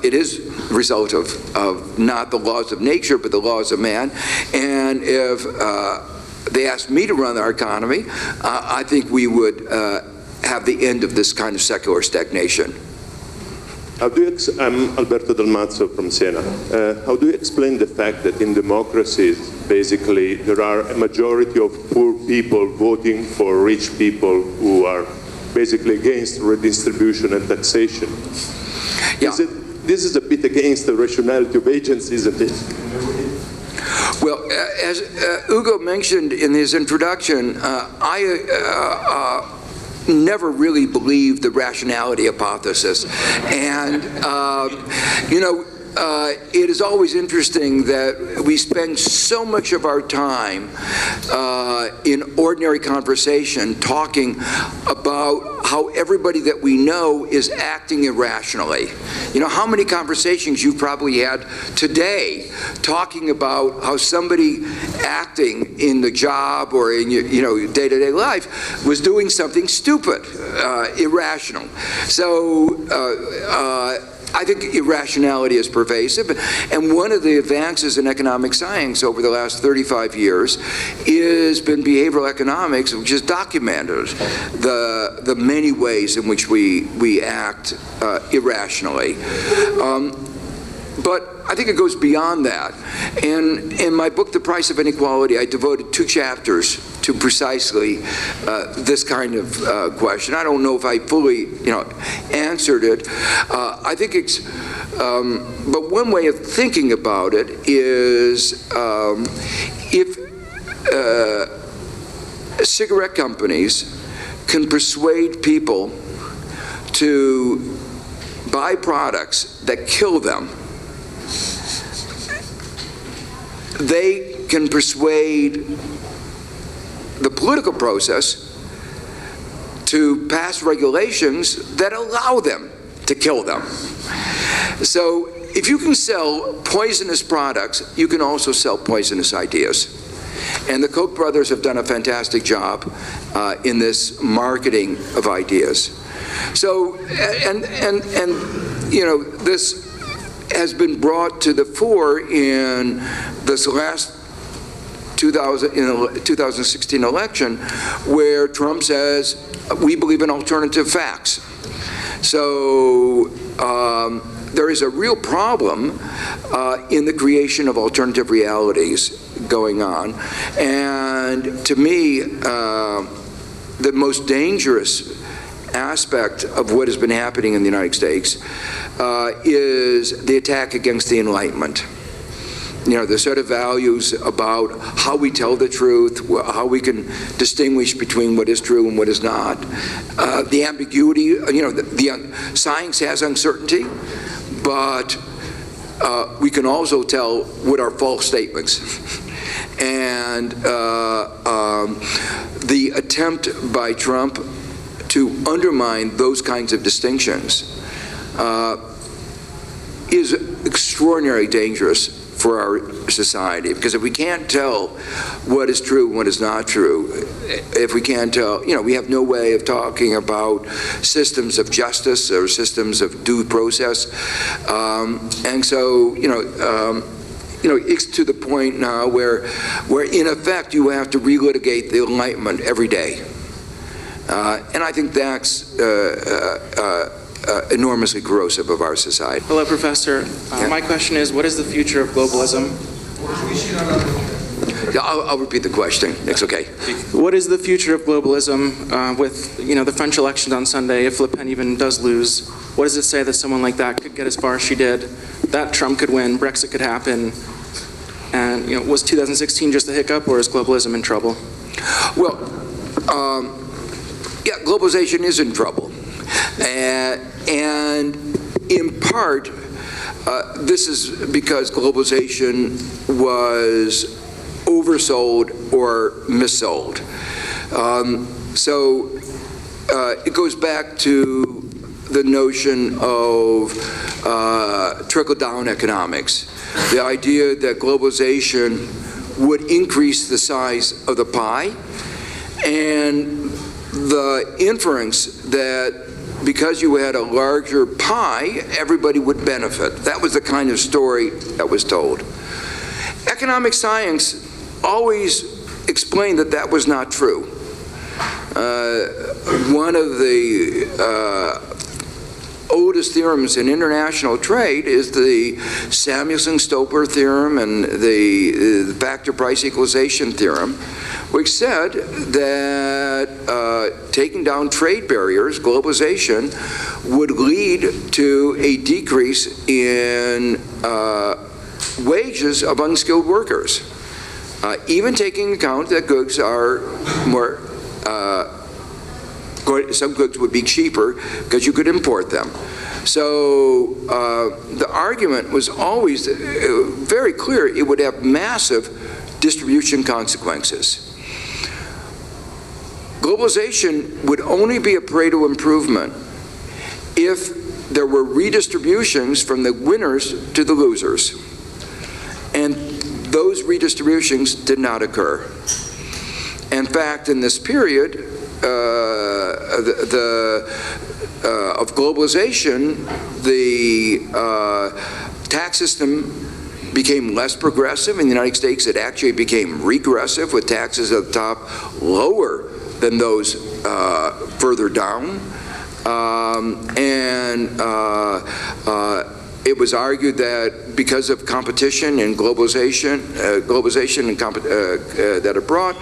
it is a result of not the laws of nature, but the laws of man. And if they asked me to run our economy, I think we would have the end of this kind of secular stagnation. I'm Alberto Del Mazzo from Siena. How do you explain the fact that in democracies, basically, there are a majority of poor people voting for rich people who are basically against redistribution and taxation? Yeah. This is a bit against the rationality of agency, isn't it? Well, as Ugo mentioned in his introduction, I never really believed the rationality hypothesis. And, it is always interesting that we spend so much of our time in ordinary conversation talking about how everybody that we know is acting irrationally. How many conversations you probably had today talking about how somebody acting in the job or in your day-to-day life was doing something stupid, irrational. So I think irrationality is pervasive, and one of the advances in economic science over the last 35 years has been behavioral economics, which has documented the many ways in which we act irrationally. But I think it goes beyond that. And in my book, The Price of Inequality, I devoted 2 chapters to precisely this kind of question. I don't know if I fully, answered it. I think it's, but one way of thinking about it is if cigarette companies can persuade people to buy products that kill them, they can persuade the political process to pass regulations that allow them to kill them. So if you can sell poisonous products, you can also sell poisonous ideas. And the Koch brothers have done a fantastic job in this marketing of ideas. So, and this has been brought to the fore in this last 2016 election, where Trump says, we believe in alternative facts. So there is a real problem in the creation of alternative realities going on. And to me, the most dangerous aspect of what has been happening in the United States is the attack against the Enlightenment. The set of values about how we tell the truth, how we can distinguish between what is true and what is not. The ambiguity, the science has uncertainty, but we can also tell what are false statements. And the attempt by Trump to undermine those kinds of distinctions is extraordinarily dangerous for our society, because if we can't tell what is true and what is not true, if we can't tell, we have no way of talking about systems of justice or systems of due process. And so, it's to the point now where in effect you have to relitigate the Enlightenment every day. And I think that's enormously corrosive of our society. Hello, Professor. My question is, what is the future of globalism? I'll repeat the question. It's okay. What is the future of globalism with the French elections on Sunday? If Le Pen even does lose, what does it say that someone like that could get as far as she did? That Trump could win, Brexit could happen, and was 2016 just a hiccup, or is globalism in trouble? Well, yeah, globalization is in trouble, and in part, this is because globalization was oversold or missold. So it goes back to the notion of trickle-down economics, the idea that globalization would increase the size of the pie, and the inference that because you had a larger pie, everybody would benefit. That was the kind of story that was told. Economic science always explained that that was not true. One of the oldest theorems in international trade is the Samuelson-Stopler theorem and the factor price equalization theorem, which said that taking down trade barriers, globalization, would lead to a decrease in wages of unskilled workers, even taking account that goods are more, some goods would be cheaper because you could import them. So the argument was always very clear. It would have massive distribution consequences. Globalization would only be a Pareto improvement if there were redistributions from the winners to the losers. And those redistributions did not occur. In fact, in this period of globalization, the tax system became less progressive. In the United States, it actually became regressive, with taxes at the top lower than those further down. It was argued that because of competition and globalization that it brought,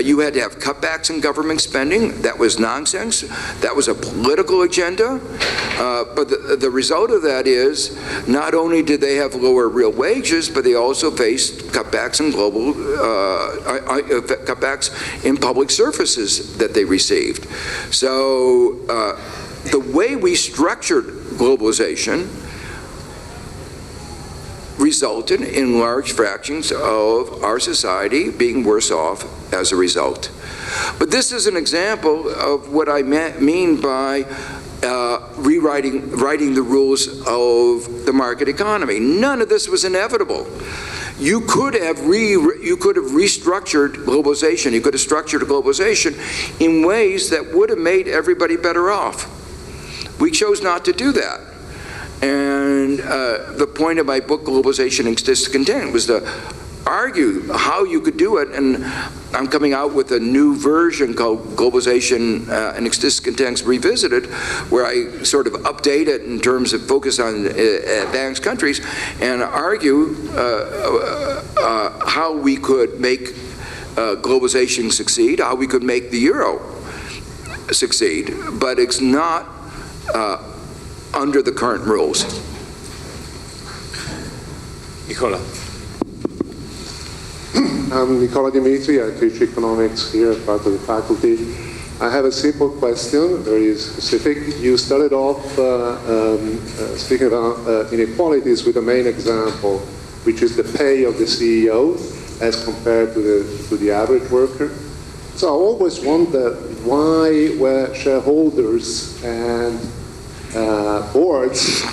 you had to have cutbacks in government spending. That was nonsense. That was a political agenda. But the result of that is not only did they have lower real wages, but they also faced cutbacks in cutbacks in public services that they received. So the way we structured globalization resulted in large fractions of our society being worse off as a result. But this is an example of what I mean by writing the rules of the market economy. None of this was inevitable. You could have restructured globalization. You could have structured globalization in ways that would have made everybody better off. We chose not to do that. And the point of my book, Globalization and Statistical Content, was to argue how you could do it. And I'm coming out with a new version called Globalization and Statistical Content Revisited, where I sort of update it in terms of focus on advanced countries and argue how we could make globalization succeed, how we could make the euro succeed. But it's not under the current rules. Nicola. I'm Nicola Dimitri. I teach economics here as part of the faculty. I have a simple question, very specific. You started off speaking about inequalities with the main example, which is the pay of the CEO as compared to the average worker. So I always wondered why were shareholders and boards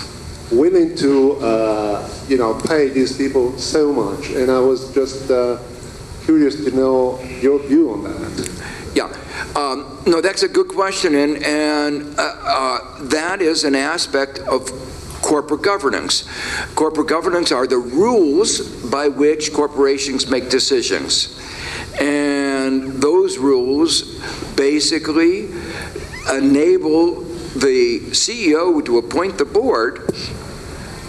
willing to pay these people so much, and I was just curious to know your view on that. Yeah, no, that's a good question, and that is an aspect of corporate governance. Corporate governance are the rules by which corporations make decisions. And those rules basically enable the CEO to appoint the board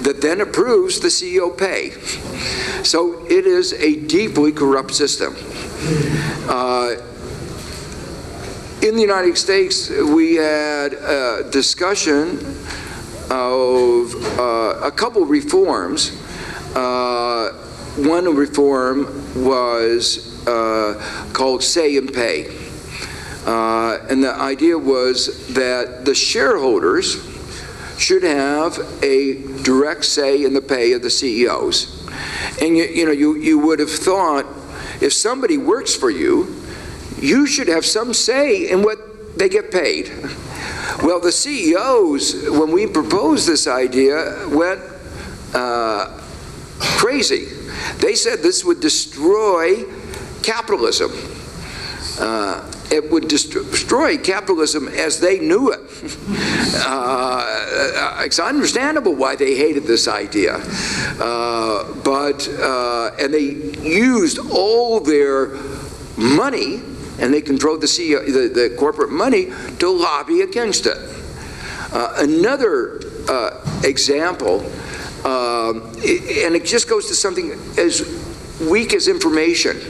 that then approves the CEO pay. So it is a deeply corrupt system. In the United States, we had a discussion of a couple reforms. One reform was called say and pay. And the idea was that the shareholders should have a direct say in the pay of the CEOs. And you would have thought, if somebody works for you, you should have some say in what they get paid. Well, the CEOs, when we proposed this idea, went crazy. They said this would destroy capitalism. It would destroy capitalism as they knew it. It's understandable why they hated this idea. And they used all their money, and they controlled the CEO, the corporate money, to lobby against it. Another example, and it just goes to something as weak as information.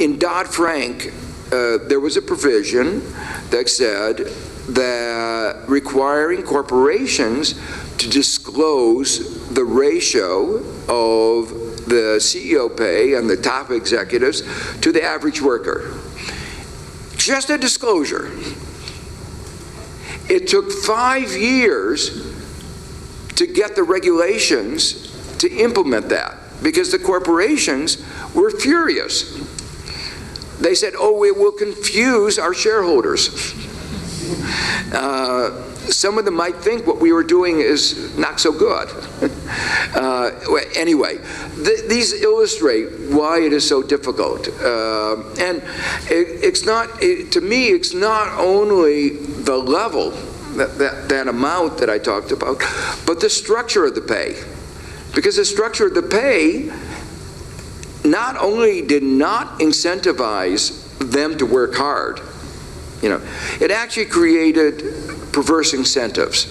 In Dodd-Frank, there was a provision that said that requiring corporations to disclose the ratio of the CEO pay and the top executives to the average worker. Just a disclosure. It took 5 years to get the regulations to implement that because the corporations were furious. They said, oh, it will confuse our shareholders. Some of them might think what we were doing is not so good. Anyway, these illustrate why it is so difficult. And it's not, to me, it's not only the level, that amount that I talked about, but the structure of the pay. Because the structure of the pay not only did not incentivize them to work hard, it actually created perverse incentives.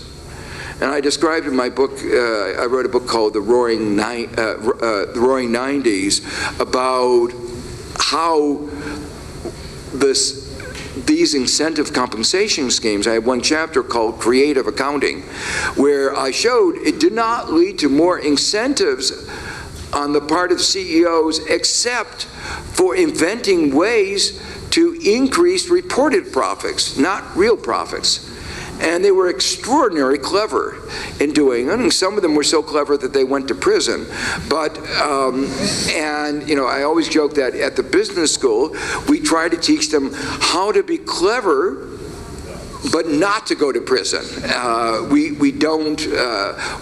And I described in my book, I wrote a book called The Roaring 90s, about how these incentive compensation schemes, I had one chapter called Creative Accounting, where I showed it did not lead to more incentives on the part of CEOs except for inventing ways to increase reported profits, not real profits. And they were extraordinarily clever in doing it. And some of them were so clever that they went to prison. But, I always joke that at the business school, we try to teach them how to be clever, but not to go to prison. We don't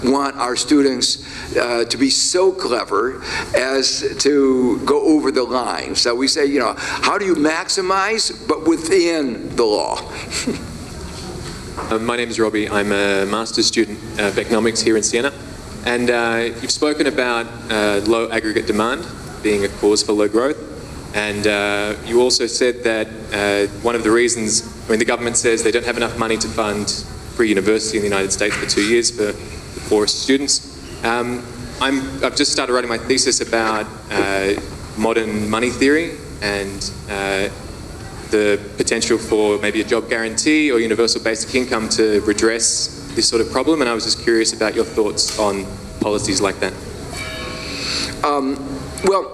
want our students to be so clever as to go over the line. So we say, how do you maximize, but within the law? My name is Robbie. I'm a master's student of economics here in Siena. And you've spoken about low aggregate demand being a cause for low growth. And you also said that one of the reasons, the government says they don't have enough money to fund free university in the United States for 2 years for the poorest students. I've just started writing my thesis about modern money theory and the potential for maybe a job guarantee or universal basic income to redress this sort of problem, and I was just curious about your thoughts on policies like that. Well,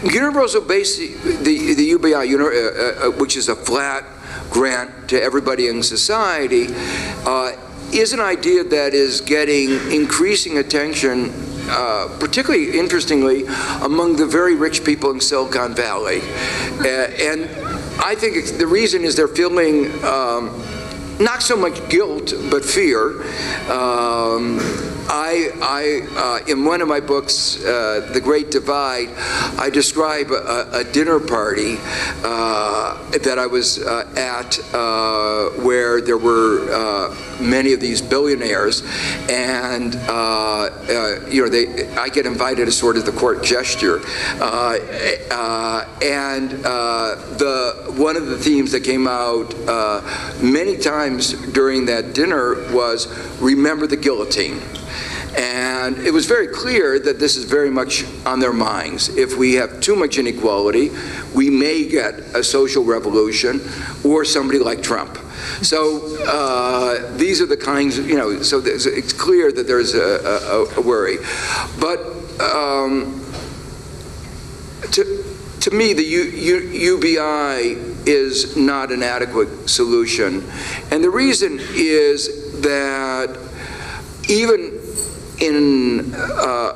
universal basic, the UBI, which is a flat grant to everybody in society, is an idea that is getting increasing attention, particularly interestingly, among the very rich people in Silicon Valley. And I think the reason is they're feeling not so much guilt, but fear. in one of my books, The Great Divide, I describe a dinner party that I was at where there were many of these billionaires, and I get invited as sort of the court gesture, and one of the themes that came out many times during that dinner was remember the guillotine. And it was very clear that this is very much on their minds. If we have too much inequality, we may get a social revolution or somebody like Trump. So these are the kinds, so it's clear that there's a worry. But to me, the UBI is not an adequate solution. And the reason is that even in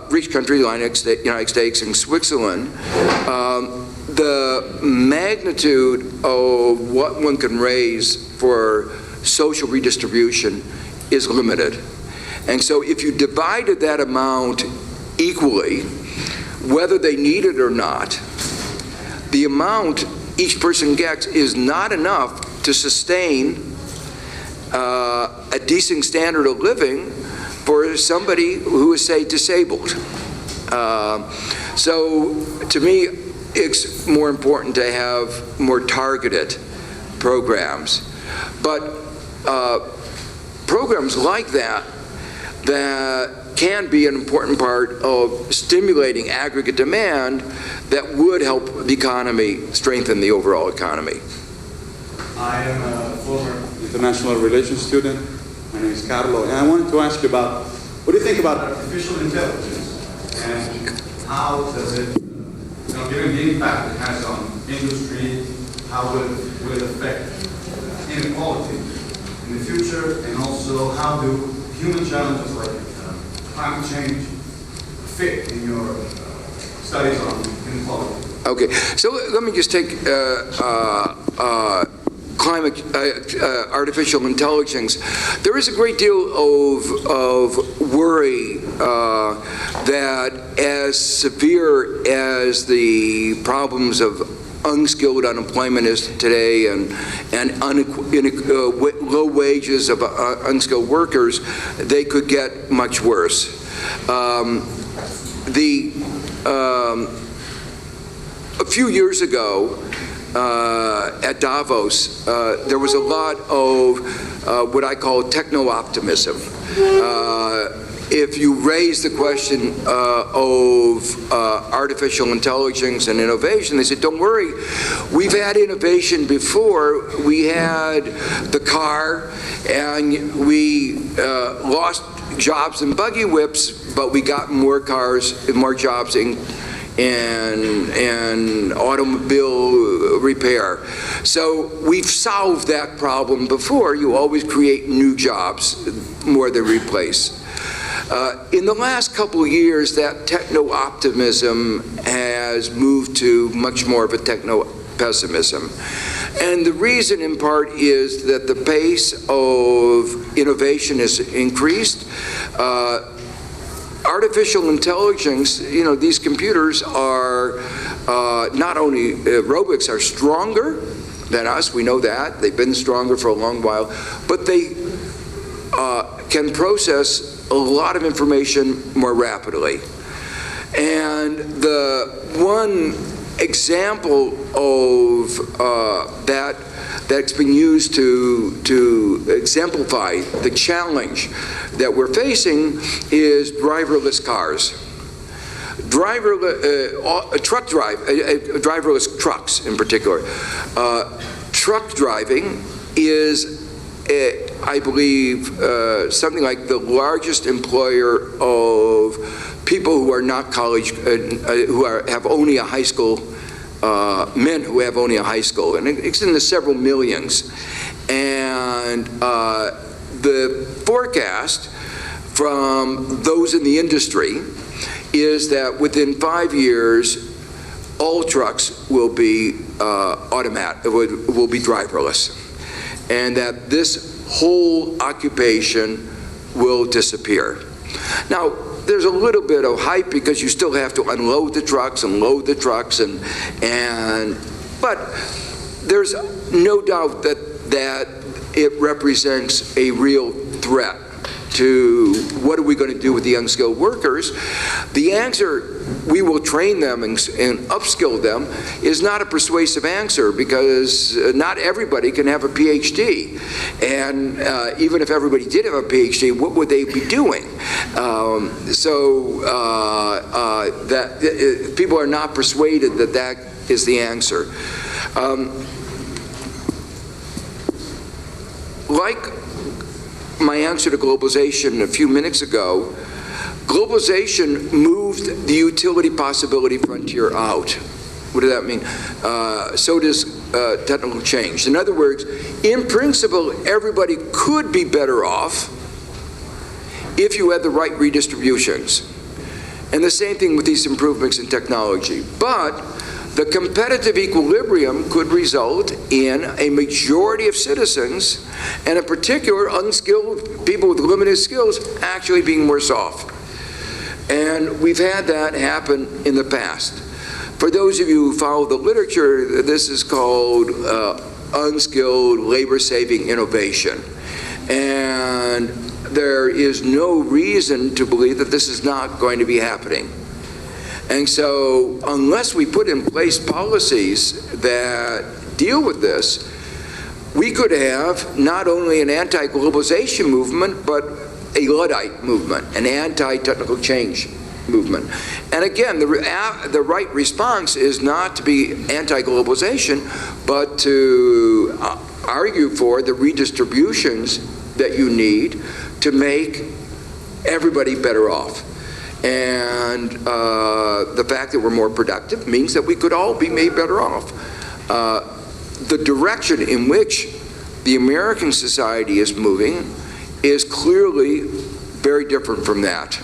rich countries like the United States and Switzerland, the magnitude of what one can raise for social redistribution is limited. And so if you divided that amount equally, whether they need it or not, the amount each person gets is not enough to sustain a decent standard of living for somebody who is, say, disabled. So to me, it's more important to have more targeted programs. But programs like that can be an important part of stimulating aggregate demand that would help the economy, strengthen the overall economy. I am a former international relations student. My name is Carlo, and I wanted to ask you about, what do you think about artificial intelligence, and how does it, given the impact it has on industry, how will it affect inequality in the future, and also how do human challenges like climate change fit in your studies on inequality? Okay, so let me just take artificial intelligence. There is a great deal of worry that as severe as the problems of unskilled unemployment is today and low wages of unskilled workers, they could get much worse. A few years ago, at Davos, there was a lot of what I call techno optimism. If you raise the question of artificial intelligence and innovation, they said, don't worry, we've had innovation before. We had the car, and we lost jobs in buggy whips, but we got more cars and more jobs in automobile repair. So we've solved that problem before. You always create new jobs more than replace. In the last couple of years, that techno-optimism has moved to much more of a techno-pessimism. And the reason in part is that the pace of innovation has increased. Artificial intelligence, these computers are not only, robots are stronger than us, we know that, they've been stronger for a long while, but they can process a lot of information more rapidly. And the one example of that's been used to exemplify the challenge that we're facing is driverless cars. Driverless trucks in particular. Truck driving is, I believe, something like the largest employer of people who are not college, who have only a high school, men who have only a high school, and it's in the several millions. And the forecast from those in the industry is that within 5 years, all trucks will be will be driverless, and that this whole occupation will disappear. Now, there's a little bit of hype because you still have to unload the trucks and load the trucks, but there's no doubt that it represents a real threat to what are we going to do with the unskilled workers. The answer, we will train them and upskill them, is not a persuasive answer, because not everybody can have a PhD. And even if everybody did have a PhD, what would they be doing? People are not persuaded that that is the answer. Like my answer to globalization a few minutes ago, globalization moved the utility possibility frontier out. What does that mean? So does technical change. In other words, in principle, everybody could be better off if you had the right redistributions. And the same thing with these improvements in technology. But the competitive equilibrium could result in a majority of citizens, and in particular unskilled people with limited skills, actually being worse off. And we've had that happen in the past. For those of you who follow the literature, this is called unskilled labor-saving innovation. And there is no reason to believe that this is not going to be happening. And so unless we put in place policies that deal with this, we could have not only an anti-globalization movement, but a Luddite movement, an anti-technical change movement. And again, the right response is not to be anti-globalization, but to argue for the redistributions that you need to make everybody better off. And the fact that we're more productive means that we could all be made better off. The direction in which the American society is moving is clearly very different from that.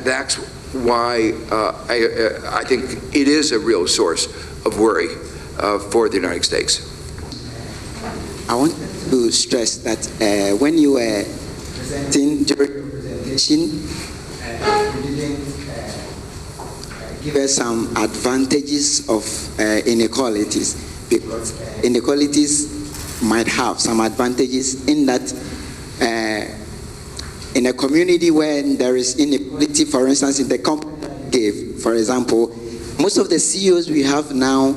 That's why I think it is a real source of worry for the United States. I want to stress that when you were presenting during your presentation, you didn't give us some advantages of inequalities, because inequalities might have some advantages in that in a community where there is inequality, for instance, in the company gave, for example, most of the CEOs we have now,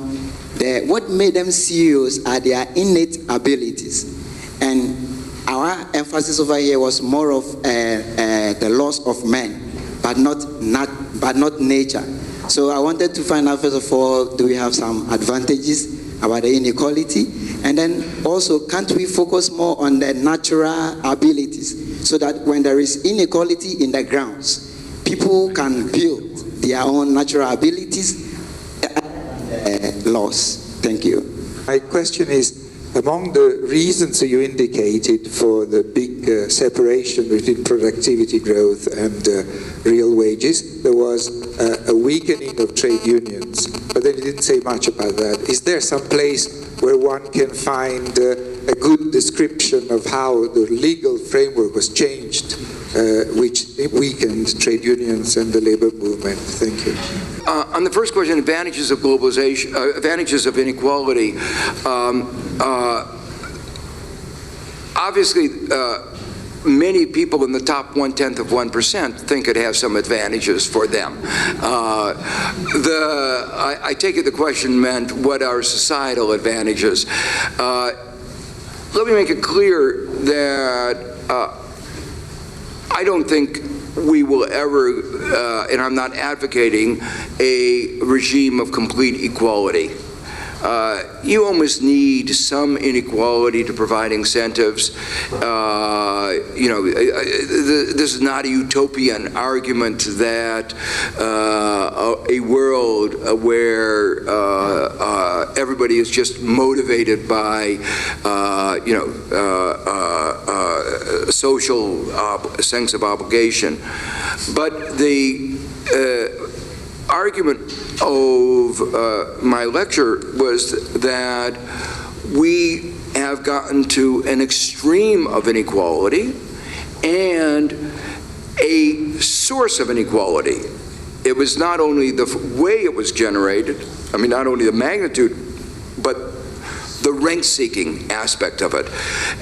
what made them CEOs are their innate abilities. And our emphasis over here was more of the loss of men, but not nature. So I wanted to find out, first of all, do we have some advantages about the inequality? And then also, can't we focus more on the natural abilities, so that when there is inequality in the grounds, people can build their own natural abilities loss? Thank you. My question is, among the reasons you indicated for the big separation between productivity growth and real wages, there was a weakening of trade unions, but then you didn't say much about that. Is there some place where one can find a good description of how the legal framework was changed, which weakened trade unions and the labor movement? Thank you. On the first question, advantages of globalization, advantages of inequality. Obviously, many people in the top 1/10% think it has some advantages for them. I take it the question meant, what are societal advantages? Let me make it clear that I don't think we will ever, and I'm not advocating, a regime of complete equality. You almost need some inequality to provide incentives. This is not a utopian argument that a world where everybody is just motivated by, social sense of obligation. But the argument of my lecture was that we have gotten to an extreme of inequality, and a source of inequality. It was not only the way it was generated, I mean, not only the magnitude, but the rank-seeking aspect of it.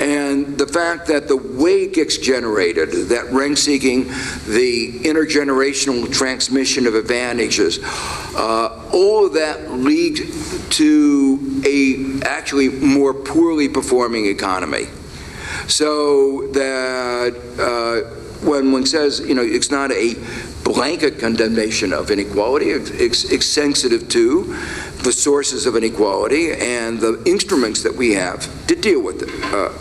And the fact that the way it gets generated, that rank-seeking, the intergenerational transmission of advantages, all of that lead to a actually more poorly performing economy. So that when one says, you know, it's not a blanket condemnation of inequality, it's sensitive to the sources of inequality and the instruments that we have to deal with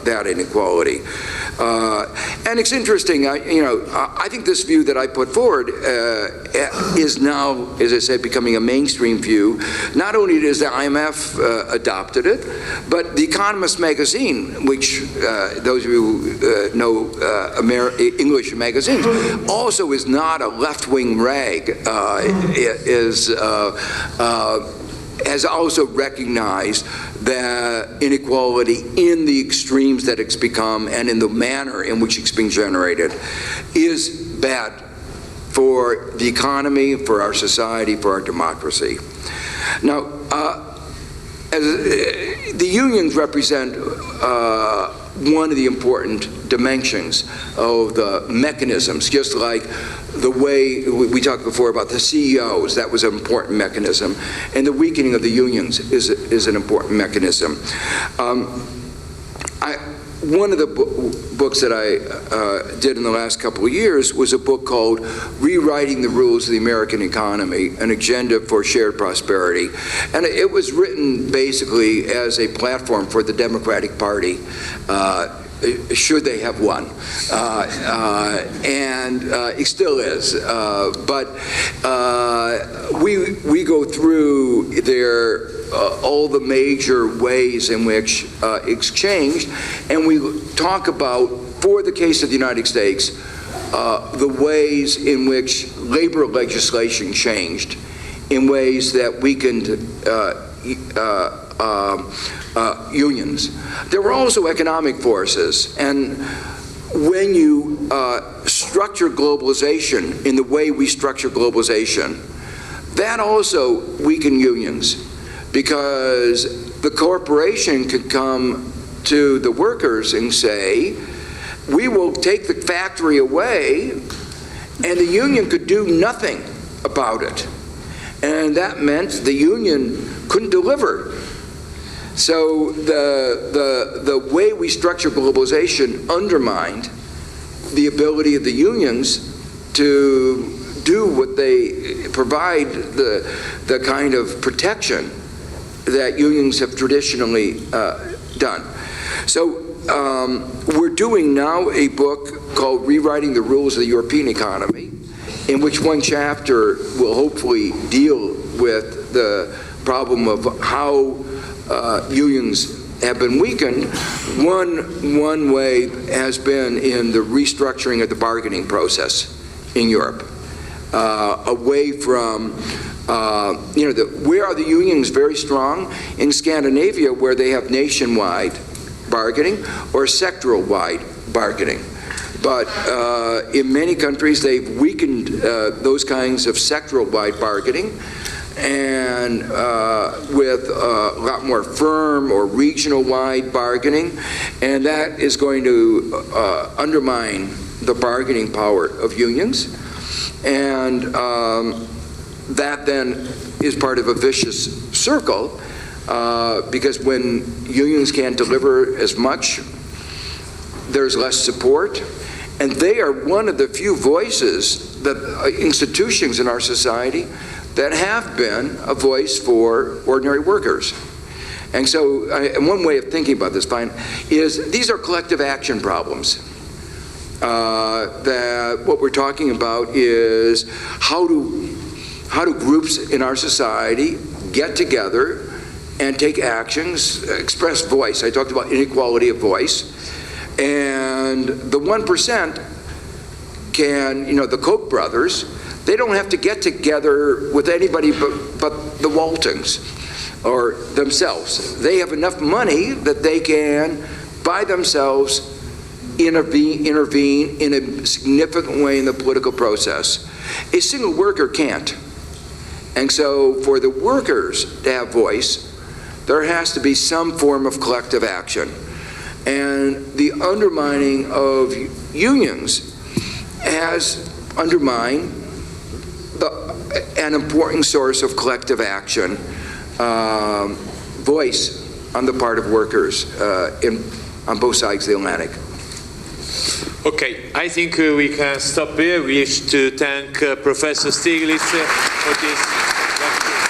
that inequality. And it's interesting, I think this view that I put forward is now, as I said, becoming a mainstream view. Not only does the IMF adopted it, but The Economist magazine, which those of you who know English magazines, also is not a left-wing rag, has also recognized the inequality in the extremes that it's become and in the manner in which it's being generated is bad for the economy, for our society, for our democracy. Now, the unions represent one of the important dimensions of the mechanisms, just like the way we talked before about the CEOs, that was an important mechanism, and the weakening of the unions is an important mechanism. One of the books that I did in the last couple of years was a book called Rewriting the Rules of the American Economy, an Agenda for Shared Prosperity. And it was written basically as a platform for the Democratic Party, should they have one. And it still is. But we go through their all the major ways in which it's changed, and we talk about, for the case of the United States, the ways in which labor legislation changed in ways that weakened unions. There were also economic forces, and when you structure globalization in the way we structure globalization, that also weakened unions, because the corporation could come to the workers and say, we will take the factory away, and the union could do nothing about it. And that meant the union couldn't deliver. So the way we structure globalization undermined the ability of the unions to do what they provide, the kind of protection that unions have traditionally done. So we're doing now a book called Rewriting the Rules of the European Economy, in which one chapter will hopefully deal with the problem of how unions have been weakened. One way has been in the restructuring of the bargaining process in Europe, away from where are the unions very strong? In Scandinavia, where they have nationwide bargaining or sectoral-wide bargaining. But in many countries, they've weakened those kinds of sectoral-wide bargaining, and with a lot more firm or regional-wide bargaining, and that is going to undermine the bargaining power of unions, and that then is part of a vicious circle, because when unions can't deliver as much, there's less support, and they are one of the few voices, that institutions in our society that have been a voice for ordinary workers. And so, and one way of thinking about this, is these are collective action problems. That what we're talking about is how do groups in our society get together and take actions, express voice. I talked about inequality of voice. And the 1% can, the Koch brothers, they don't have to get together with anybody but the Waltons or themselves. They have enough money that they can, by themselves, intervene in a significant way in the political process. A single worker can't. And so for the workers to have voice, there has to be some form of collective action. And the undermining of unions has undermined an important source of collective action, voice on the part of workers on both sides of the Atlantic. Okay, I think we can stop here. We wish to thank Professor Stiglitz for this lecture.